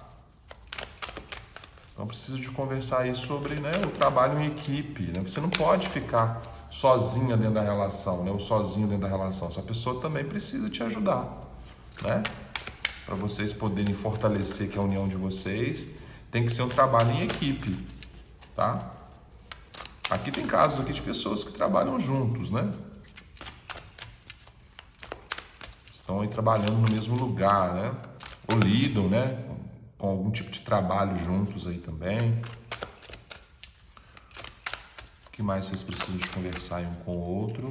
Então precisa de conversar aí sobre, né, o trabalho em equipe, né? Você não pode ficar sozinha dentro da relação, né, ou sozinho dentro da relação. Essa pessoa também precisa te ajudar, né? Para vocês poderem fortalecer que a união de vocês tem que ser um trabalho em equipe, tá? Aqui tem casos aqui de pessoas que trabalham juntos, né? Estão aí trabalhando no mesmo lugar, né? Ou lidam, né, com algum tipo de trabalho juntos aí também. O que mais vocês precisam de conversar um com o outro?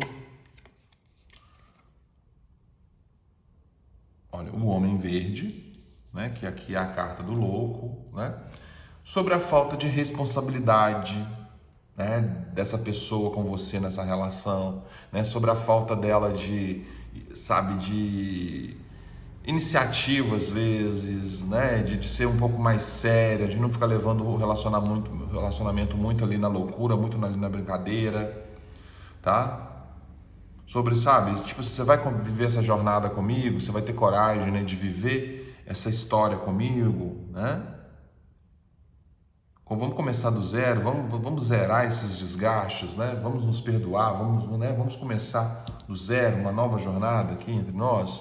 Olha, o homem verde, né, que aqui é a carta do louco, né? Sobre a falta de responsabilidade, né, dessa pessoa com você nessa relação, né? Sobre a falta dela de iniciativa às vezes, né, de ser um pouco mais séria, de não ficar levando o relacionamento muito ali na loucura, muito ali na brincadeira, tá? Sobre, tipo, você vai viver essa jornada comigo, você vai ter coragem, né, de viver essa história comigo, né? Vamos começar do zero, vamos zerar esses desgastes, né? Vamos nos perdoar, vamos começar do zero, uma nova jornada aqui entre nós.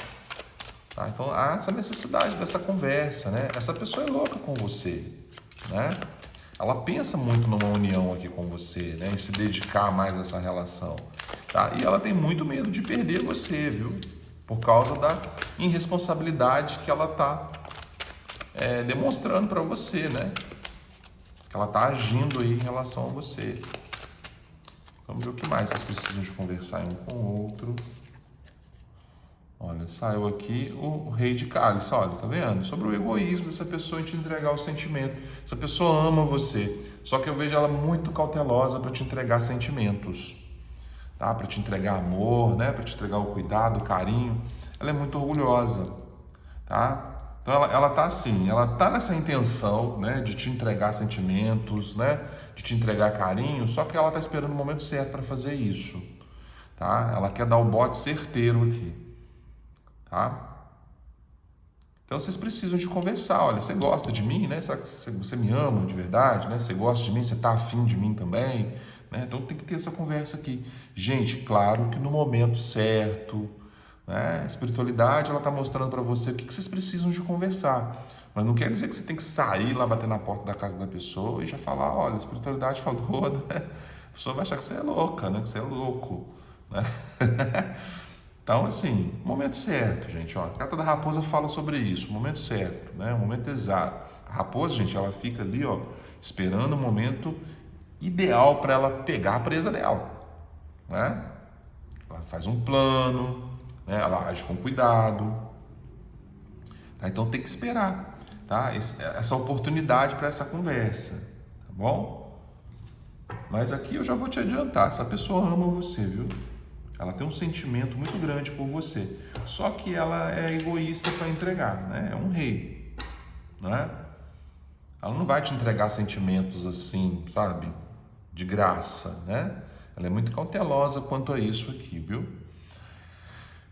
Tá? Então há essa necessidade dessa conversa, né? Essa pessoa é louca com você, né? Ela pensa muito numa união aqui com você, né? Em se dedicar mais a essa relação, tá? E ela tem muito medo de perder você, viu? Por causa da irresponsabilidade que ela tá demonstrando para você, né? Ela tá agindo aí em relação a você. Vamos ver o que mais vocês precisam de conversar um com o outro. Olha, saiu aqui o rei de cálice, olha, tá vendo? Sobre o egoísmo dessa pessoa em te entregar o sentimento. Essa pessoa ama você, só que eu vejo ela muito cautelosa para te entregar sentimentos, tá? Para te entregar amor, né? Para te entregar o cuidado, o carinho. Ela é muito orgulhosa, tá? Então ela tá assim, ela tá nessa intenção, né, de te entregar sentimentos, né, de te entregar carinho, só que ela tá esperando o momento certo para fazer isso, tá? Ela quer dar o bote certeiro aqui, tá? Então vocês precisam de conversar. Olha, você gosta de mim, né? Será que você me ama de verdade, né? Você gosta de mim, você tá afim de mim também, né? Então tem que ter essa conversa aqui. Gente, claro que no momento certo, né? A espiritualidade, ela tá mostrando para você o que vocês precisam de conversar. Mas não quer dizer que você tem que sair lá, bater na porta da casa da pessoa e já falar, olha, a espiritualidade falou, né? A pessoa vai achar que você é louca, né? Que você é louco, né? Então, assim, momento certo, gente, ó. A carta da raposa fala sobre isso, momento certo, né? O momento exato. A raposa, gente, ela fica ali, ó, esperando o momento ideal para ela pegar a presa dela, né? Ela faz um plano, né? Ela age com cuidado, tá? Então tem que esperar, tá? Essa oportunidade para essa conversa, tá bom? Mas aqui eu já vou te adiantar, essa pessoa ama você, viu? Ela tem um sentimento muito grande por você, só que ela é egoísta para entregar, né? É um rei, né? Ela não vai te entregar sentimentos assim, sabe? De graça, né? Ela é muito cautelosa quanto a isso aqui, viu?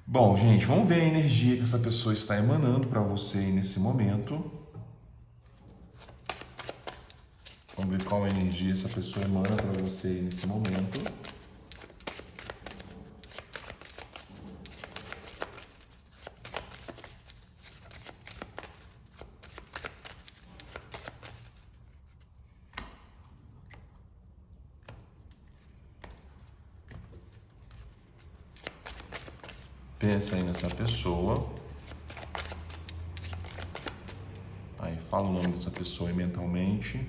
Bom, gente, vamos ver a energia que essa pessoa está emanando para você aí nesse momento. Vamos ver qual energia essa pessoa emana para você aí nesse momento. Pensa aí nessa pessoa. Aí fala o nome dessa pessoa aí mentalmente.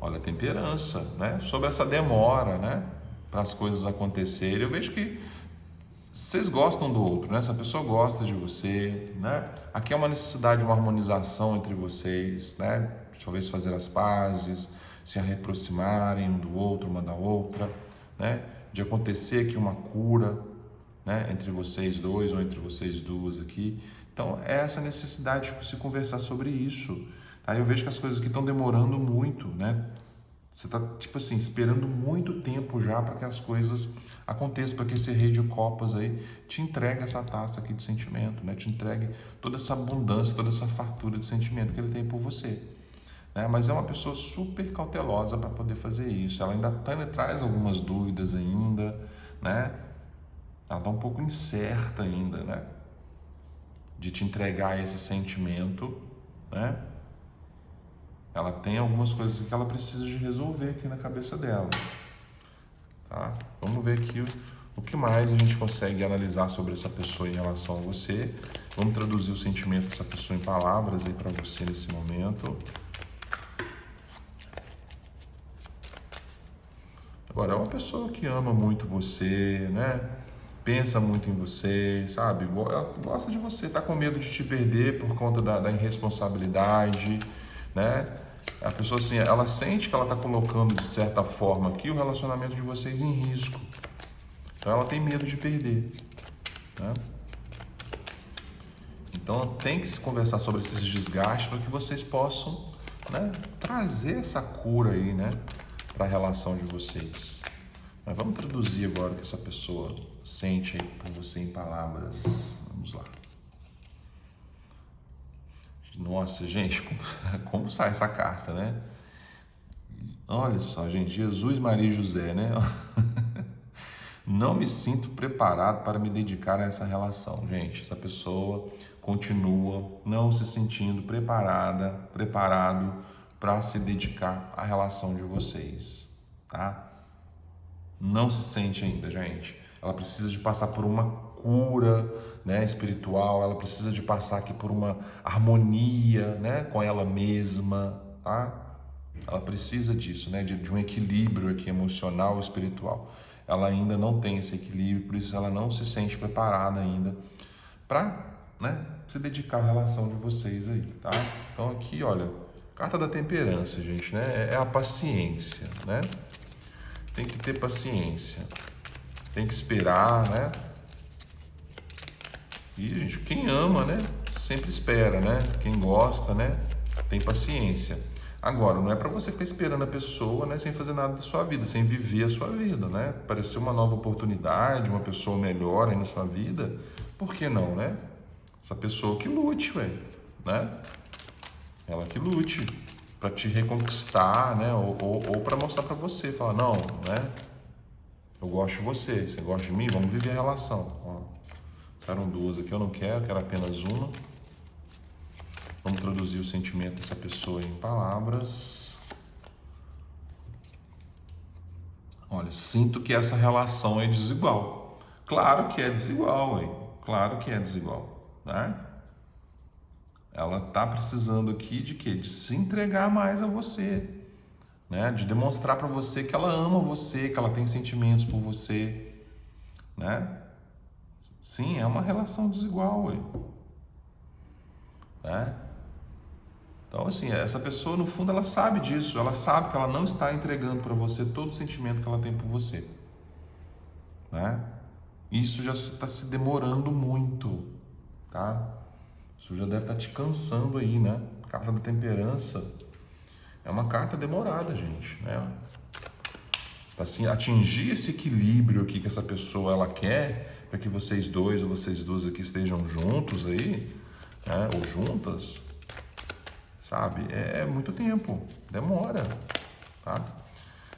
Olha, temperança, né? Sobre essa demora, né? Para as coisas acontecerem. Eu vejo que vocês gostam do outro, né? Essa pessoa gosta de você, né? Aqui é uma necessidade de uma harmonização entre vocês, né? Talvez fazer as pazes, se aproximarem um do outro, uma da outra, né? De acontecer aqui uma cura, né? Entre vocês dois ou entre vocês duas aqui. Então, é essa necessidade de se conversar sobre isso, tá? Eu vejo que as coisas aqui estão demorando muito, né? Você está, tipo assim, esperando muito tempo já para que as coisas aconteçam, para que esse rei de copas aí te entregue essa taça aqui de sentimento, né? Te entregue toda essa abundância, toda essa fartura de sentimento que ele tem por você, né? Mas é uma pessoa super cautelosa para poder fazer isso. Ela ainda traz algumas dúvidas ainda, né? Ela está um pouco incerta ainda, né? De te entregar esse sentimento, né? Ela tem algumas coisas que ela precisa de resolver aqui na cabeça dela, tá? Vamos ver aqui o que mais a gente consegue analisar sobre essa pessoa em relação a você. Vamos traduzir o sentimento dessa pessoa em palavras aí para você nesse momento. Agora, é uma pessoa que ama muito você, né? Pensa muito em você, sabe? Ela gosta de você, tá com medo de te perder por conta da irresponsabilidade, né? A pessoa assim, ela sente que ela está colocando de certa forma aqui o relacionamento de vocês em risco. Então ela tem medo de perder, né? Então tem que se conversar sobre esses desgastes para que vocês possam, né, trazer essa cura aí, né, para a relação de vocês. Mas vamos traduzir agora o que essa pessoa sente aí por você em palavras. Vamos lá. Nossa, gente, como sai essa carta, né? Olha só, gente, Jesus, Maria e José, né? Não me sinto preparado para me dedicar a essa relação, gente. Essa pessoa continua não se sentindo preparado para se dedicar à relação de vocês, tá? Não se sente ainda, gente. Ela precisa de passar por uma cura, né, espiritual, ela precisa de passar aqui por uma harmonia, né, com ela mesma, tá? Ela precisa disso, né, de um equilíbrio aqui emocional e espiritual. Ela ainda não tem esse equilíbrio, por isso ela não se sente preparada ainda para, né, se dedicar à relação de vocês aí, tá? Então aqui, olha, carta da temperança, gente, né, é a paciência, né? Tem que ter paciência, tem que esperar, né? E, gente, quem ama, né, sempre espera, né? Quem gosta, né, tem paciência. Agora, não é para você ficar esperando a pessoa, né, sem fazer nada da sua vida, sem viver a sua vida, né? Aparecer uma nova oportunidade, uma pessoa melhor aí na sua vida, por que não, né? Essa pessoa que lute, velho, né? Ela que lute para te reconquistar, né? Ou para mostrar para você, falar, não, né? Eu gosto de você, você gosta de mim, vamos viver a relação. Ó, ficaram duas aqui, eu não quero apenas uma. Vamos traduzir o sentimento dessa pessoa em palavras. Olha, sinto que essa relação é desigual. Claro que é desigual, hein? Claro que é desigual, né? ela tá precisando aqui de quê? De se entregar mais a você, né? De demonstrar para você que ela ama você, que ela tem sentimentos por você, né? Sim, é uma relação desigual, ué, né? Então, assim, essa pessoa, no fundo, ela sabe disso, ela sabe que ela não está entregando para você todo o sentimento que ela tem por você, né? Isso já está se demorando muito, tá? Isso já deve estar te cansando aí, né? Carta da Temperança é uma carta demorada, gente, né? Assim, atingir esse equilíbrio aqui que essa pessoa ela quer, para que vocês dois ou vocês duas aqui estejam juntos aí, né? Ou juntas, sabe? É muito tempo, demora, tá?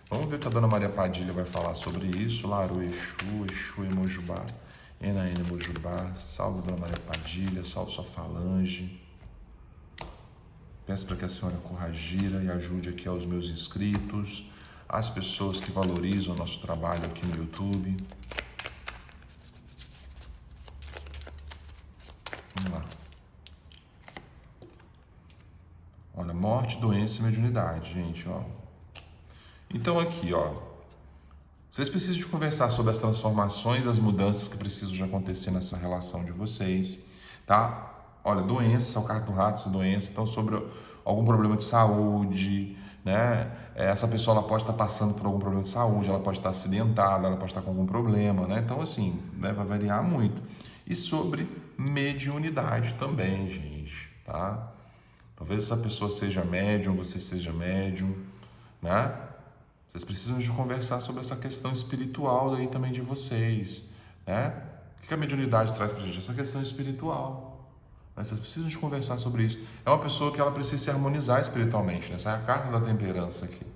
Vamos ver o que a Dona Maria Padilha vai falar sobre isso. Laru Exu, Exu Emojubá, Enaína Emojubá, salve Dona Maria Padilha, salve sua falange. Peço para que a senhora corragira e ajude aqui aos meus inscritos, as pessoas que valorizam o nosso trabalho aqui no YouTube. Vamos lá. Olha, morte, doença e mediunidade, gente, ó. Então aqui, ó, vocês precisam de conversar sobre as transformações, as mudanças que precisam de acontecer nessa relação de vocês, tá? Olha, doença, é o carro do rato, doença, então sobre algum problema de saúde, né? Essa pessoa ela pode estar passando por algum problema de saúde, ela pode estar acidentada, ela pode estar com algum problema, né? Então assim, né, vai variar muito. E sobre mediunidade também, gente, tá? Talvez essa pessoa seja médium, você seja médium, né? Vocês precisam de conversar sobre essa questão espiritual daí também de vocês, né? O que a mediunidade traz pra gente? Essa questão espiritual. Né? Vocês precisam de conversar sobre isso. É uma pessoa que ela precisa se harmonizar espiritualmente, né? Essa é a carta da temperança aqui.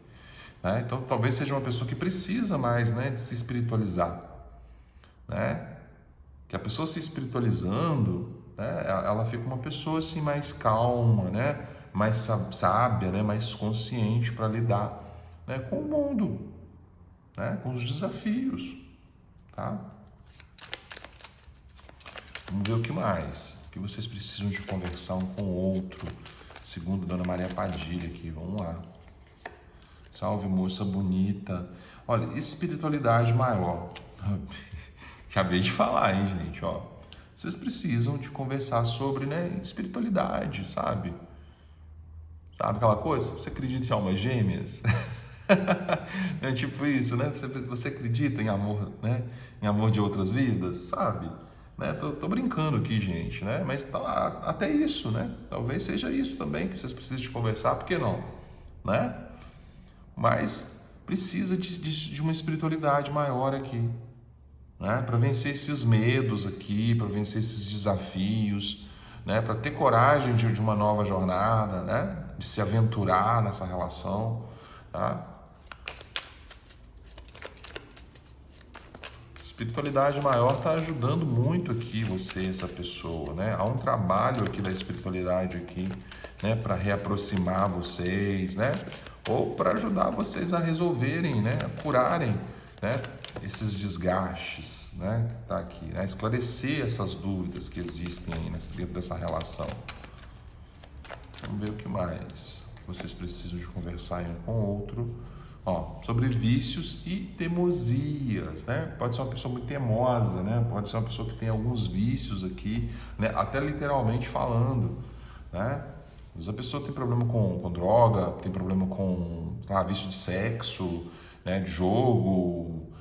Né? Então, talvez seja uma pessoa que precisa mais, né, de se espiritualizar, né? Que a pessoa se espiritualizando, né, ela fica uma pessoa assim mais calma, né? Mais sábia, né? Mais consciente para lidar, né, com o mundo, né, com os desafios, tá? Vamos ver o que mais, o que vocês precisam de conversar um com o outro, segundo Dona Maria Padilha aqui, vamos lá. Salve, moça bonita. Olha, espiritualidade maior. Acabei de falar, hein, gente, ó. Vocês precisam de conversar sobre, né, espiritualidade, sabe? Sabe aquela coisa? Você acredita em almas gêmeas? É tipo isso, né? Você acredita em amor, né? Em amor de outras vidas, sabe? Né? Tô brincando aqui, gente, né? Mas tá, até isso, né? Talvez seja isso também que vocês precisam de conversar, por que não? Né? Mas precisa de uma espiritualidade maior aqui, né? Para vencer esses medos aqui, para vencer esses desafios, né? Para ter coragem de uma nova jornada, né? De se aventurar nessa relação, tá? Espiritualidade maior está ajudando muito aqui você, essa pessoa, né? Há um trabalho aqui da espiritualidade aqui, né? Para reaproximar vocês, né? Ou para ajudar vocês a resolverem, né? A curarem, né? Esses desgastes, né? Que tá aqui, né? Esclarecer essas dúvidas que existem aí dentro dessa relação. Vamos ver o que mais vocês precisam de conversar um com o outro. Ó, sobre vícios e teimosias, né? Pode ser uma pessoa muito teimosa, né? Pode ser uma pessoa que tem alguns vícios aqui, né? Até literalmente falando, né? Às vezes a pessoa tem problema com droga, tem problema com vício de sexo, né? De jogo,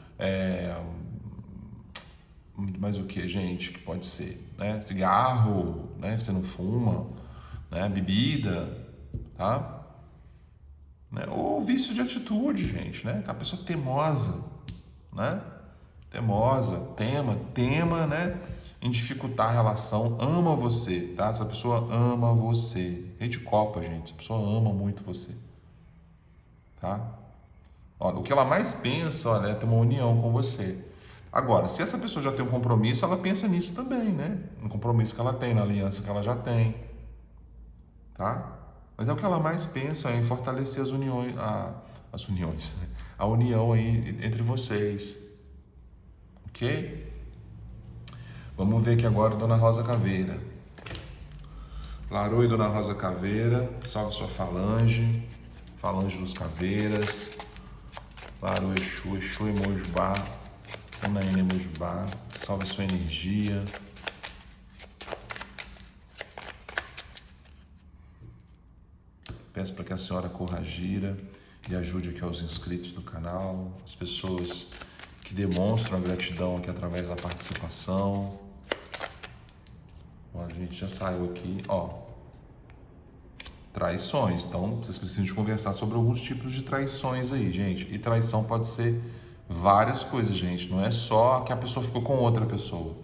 mais o que, gente, que pode ser, né? Cigarro, né? Você não fuma, né? Bebida, tá? Né? Ou vício de atitude, gente, né? A pessoa teimosa, né? Teimosa, tema, né? Em dificultar a relação, ama você, tá? Essa pessoa ama você. Rei de copa, gente, essa pessoa ama muito você, tá? Olha, o que ela mais pensa, olha, é ter uma união com você. Agora, se essa pessoa já tem um compromisso, ela pensa nisso também, né? Um compromisso que ela tem, na aliança que ela já tem, tá? Mas é o que ela mais pensa é em fortalecer a união aí entre vocês, ok? Vamos ver aqui agora Dona Rosa Caveira. Laroi, Dona Rosa Caveira, salve sua falange, falange dos caveiras. Laroi, Exu, Exu Emojubá, Anaína Emojubá, salve sua energia. Peço para que a senhora corra a gira e ajude aqui aos inscritos do canal, as pessoas que demonstram a gratidão aqui através da participação. Ó, a gente já saiu aqui, ó, traições. Então, vocês precisam de conversar sobre alguns tipos de traições aí, gente. E traição pode ser várias coisas, gente. Não é só que a pessoa ficou com outra pessoa,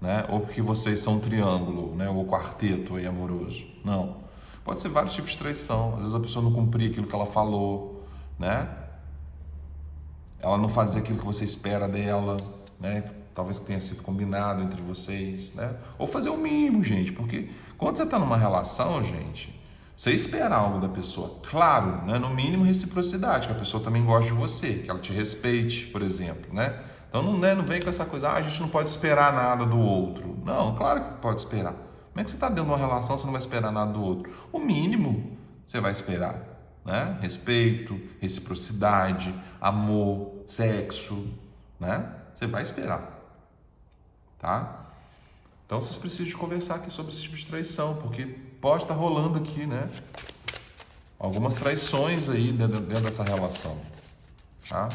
né? Ou porque vocês são um triângulo, né? Ou quarteto aí amoroso. Não. Pode ser vários tipos de traição. Às vezes a pessoa não cumpria aquilo que ela falou, né? Ela não fazia aquilo que você espera dela, né? Talvez tenha sido combinado entre vocês, né? Ou fazer o mínimo, gente, porque quando você está numa relação, gente, você espera algo da pessoa, claro, né? No mínimo reciprocidade, que a pessoa também goste de você, que ela te respeite, por exemplo, né? Então não, né, não vem com essa coisa, a gente não pode esperar nada do outro. Não, claro que pode esperar. Como é que você está dentro de uma relação, você não vai esperar nada do outro? O mínimo você vai esperar, né? Respeito, reciprocidade, amor, sexo, né? Você vai esperar, tá? Então vocês precisam de conversar aqui sobre esse tipo de traição, porque pode estar rolando aqui, né? Algumas traições aí dentro dessa relação, tá?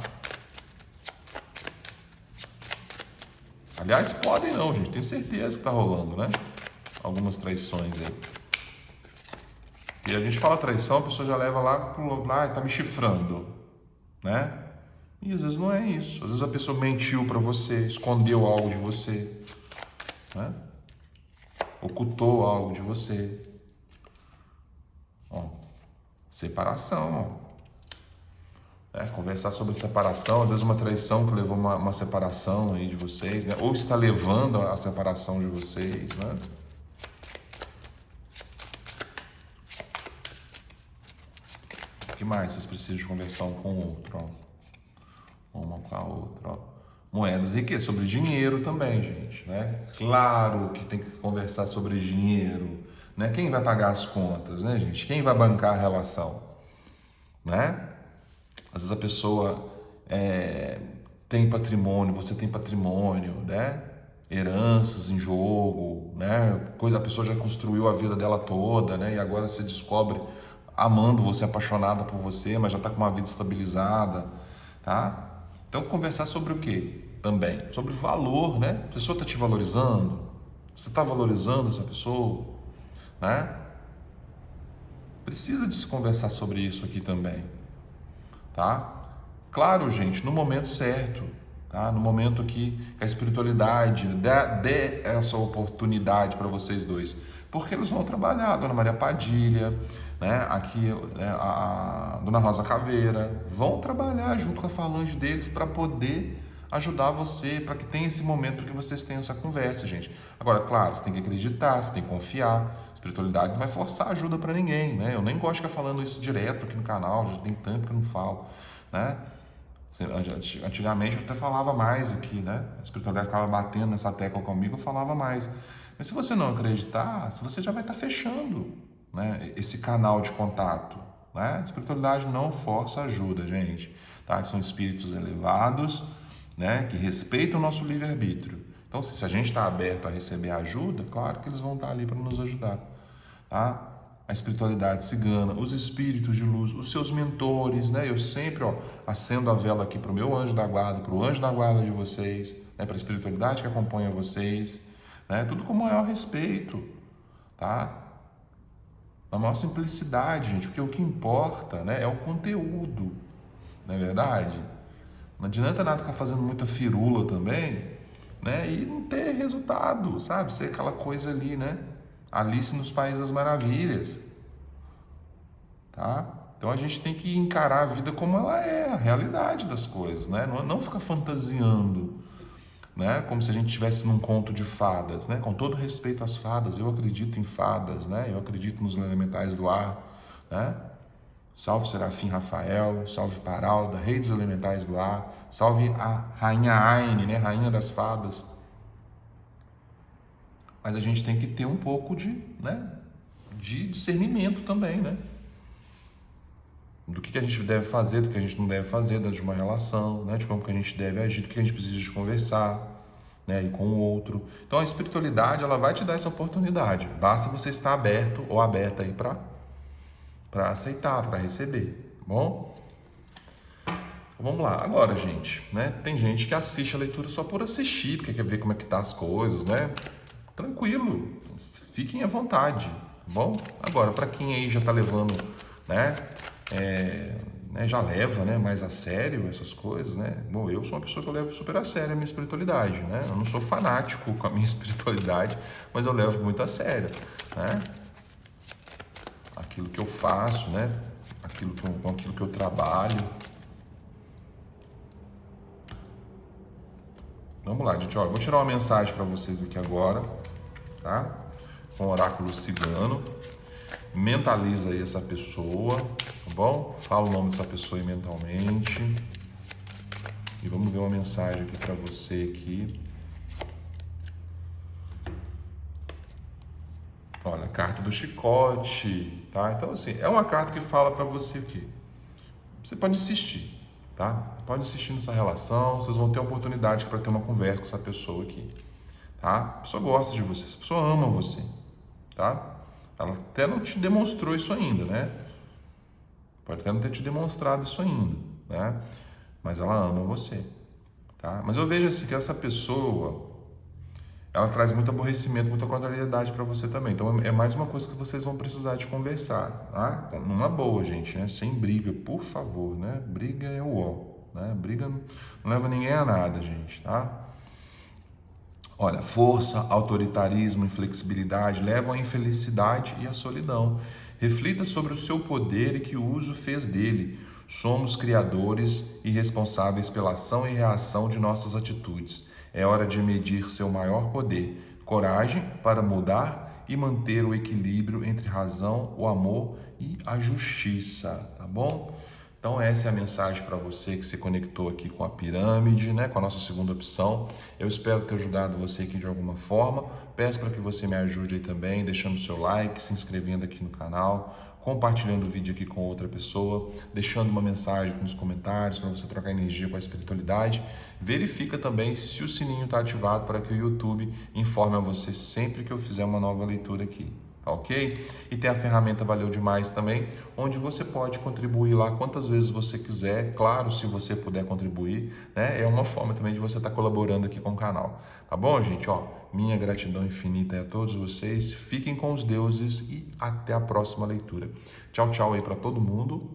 Aliás, podem não, gente, tenho certeza que tá rolando, né? Algumas traições aí. E a gente fala traição, a pessoa já leva lá pro tá me chifrando, né? E às vezes não é isso. Às vezes a pessoa mentiu para você, escondeu algo de você, né? Ocultou algo de você. Ó, separação, ó. Conversar sobre separação, às vezes uma traição que levou uma separação aí de vocês, né? Ou está levando a separação de vocês, né? O que mais vocês precisam de conversar um com o outro, ó? Uma com a outra, ó. Moedas e riqueza, sobre dinheiro também, gente, né? Claro que tem que conversar sobre dinheiro, né? Quem vai pagar as contas, né, gente? Quem vai bancar a relação, né? Às vezes a pessoa tem patrimônio, você tem patrimônio, né? Heranças em jogo, né? A pessoa já construiu a vida dela toda, né? E agora você descobre amando você, apaixonada por você, mas já está com uma vida estabilizada, tá? Então, conversar sobre o quê? Também sobre valor, né? A pessoa está te valorizando? Você está valorizando essa pessoa, né? Precisa de se conversar sobre isso aqui também, tá? Claro, gente, no momento certo, tá? No momento que a espiritualidade dê essa oportunidade para vocês dois, porque eles vão trabalhar, a Dona Maria Padilha, né? Aqui, né? A Dona Rosa Caveira, vão trabalhar junto com a falange deles para poder ajudar você, para que tenha esse momento, para que vocês tenham essa conversa, gente. Agora, claro, você tem que acreditar, você tem que confiar. A espiritualidade não vai forçar ajuda para ninguém, né? Eu nem gosto de ficar falando isso direto aqui no canal, já tem tempo que eu não falo, né? Antigamente eu até falava mais aqui, né? A espiritualidade ficava batendo nessa tecla comigo, eu falava mais. Mas se você não acreditar, você já vai estar fechando, né, esse canal de contato, né? A espiritualidade não força ajuda, gente, tá? São espíritos elevados, né, que respeitam o nosso livre-arbítrio. Então, se a gente está aberto a receber ajuda, claro que eles vão estar ali para nos ajudar, tá? A espiritualidade cigana, os espíritos de luz, os seus mentores, né? Eu sempre, ó, acendo a vela aqui para o meu anjo da guarda, para o anjo da guarda de vocês, né? Para a espiritualidade que acompanha vocês, né? Tudo com o maior respeito, tá? Na maior simplicidade, gente, porque o que importa, né, é o conteúdo, não é verdade? Não adianta nada ficar fazendo muita firula também, né, e não ter resultado, sabe? Ser aquela coisa ali, né? Alice nos Países das Maravilhas, tá? Então a gente tem que encarar a vida como ela é, a realidade das coisas, né? Não ficar fantasiando, né? Como se a gente estivesse num conto de fadas, né? Com todo respeito às fadas, eu acredito em fadas, né? Eu acredito nos elementais do ar, né? Salve Serafim Rafael, salve Paralda, rei dos elementais do ar, salve a rainha Aine, né? Rainha das fadas. Mas a gente tem que ter um pouco de, né, de discernimento também, né? Do que a gente deve fazer, do que a gente não deve fazer dentro de uma relação, né? De como que a gente deve agir, do que a gente precisa de conversar, né? E com o outro. Então a espiritualidade, ela vai te dar essa oportunidade. Basta você estar aberto ou aberta aí para aceitar, para receber, tá bom? Vamos lá, agora, gente, né? Tem gente que assiste a leitura só por assistir, porque quer ver como é que tá as coisas, né? Tranquilo, fiquem à vontade, tá bom? Agora, para quem aí já tá levando, né? Já leva, né, mais a sério essas coisas, né? Bom, eu sou uma pessoa que eu levo super a sério a minha espiritualidade, né? Eu não sou fanático com a minha espiritualidade, mas eu levo muito a sério, né? Aquilo que eu faço, né? Com aquilo que eu trabalho. Vamos lá, gente, ó, eu vou tirar uma mensagem para vocês aqui agora, tá? Com o oráculo cigano. Mentaliza aí essa pessoa, tá bom? Fala o nome dessa pessoa aí mentalmente. E vamos ver uma mensagem aqui para você aqui. Olha, carta do chicote, tá? Então, assim, é uma carta que fala para você aqui. Você pode insistir, tá? Pode insistir nessa relação, vocês vão ter oportunidade para ter uma conversa com essa pessoa aqui, tá? A pessoa gosta de você, essa pessoa ama você, tá? Ela até não te demonstrou isso ainda, né? Pode até não ter te demonstrado isso ainda, né? Mas ela ama você, tá? Mas eu vejo assim que essa pessoa, ela traz muito aborrecimento, muita contrariedade para você também. Então é mais uma coisa que vocês vão precisar de conversar, tá? Numa boa, gente, né? Sem briga, por favor, né? Briga é o ó, né? Briga não leva ninguém a nada, gente, tá? Olha, força, autoritarismo, inflexibilidade levam à infelicidade e à solidão. Reflita sobre o seu poder e que uso fez dele. Somos criadores e responsáveis pela ação e reação de nossas atitudes. É hora de medir seu maior poder, coragem para mudar e manter o equilíbrio entre razão, o amor e a justiça, tá bom? Então essa é a mensagem para você que se conectou aqui com a pirâmide, né, com a nossa segunda opção. Eu espero ter ajudado você aqui de alguma forma. Peço para que você me ajude aí também, deixando o seu like, se inscrevendo aqui no canal, compartilhando o vídeo aqui com outra pessoa, deixando uma mensagem nos comentários para você trocar energia com a espiritualidade. Verifica também se o sininho está ativado para que o YouTube informe a você sempre que eu fizer uma nova leitura aqui. Ok? E tem a ferramenta Valeu Demais também, onde você pode contribuir lá quantas vezes você quiser, claro, se você puder contribuir, né? É uma forma também de você estar colaborando aqui com o canal, tá bom, gente? Ó, minha gratidão infinita é a todos vocês, fiquem com os deuses e até a próxima leitura. Tchau, tchau aí para todo mundo.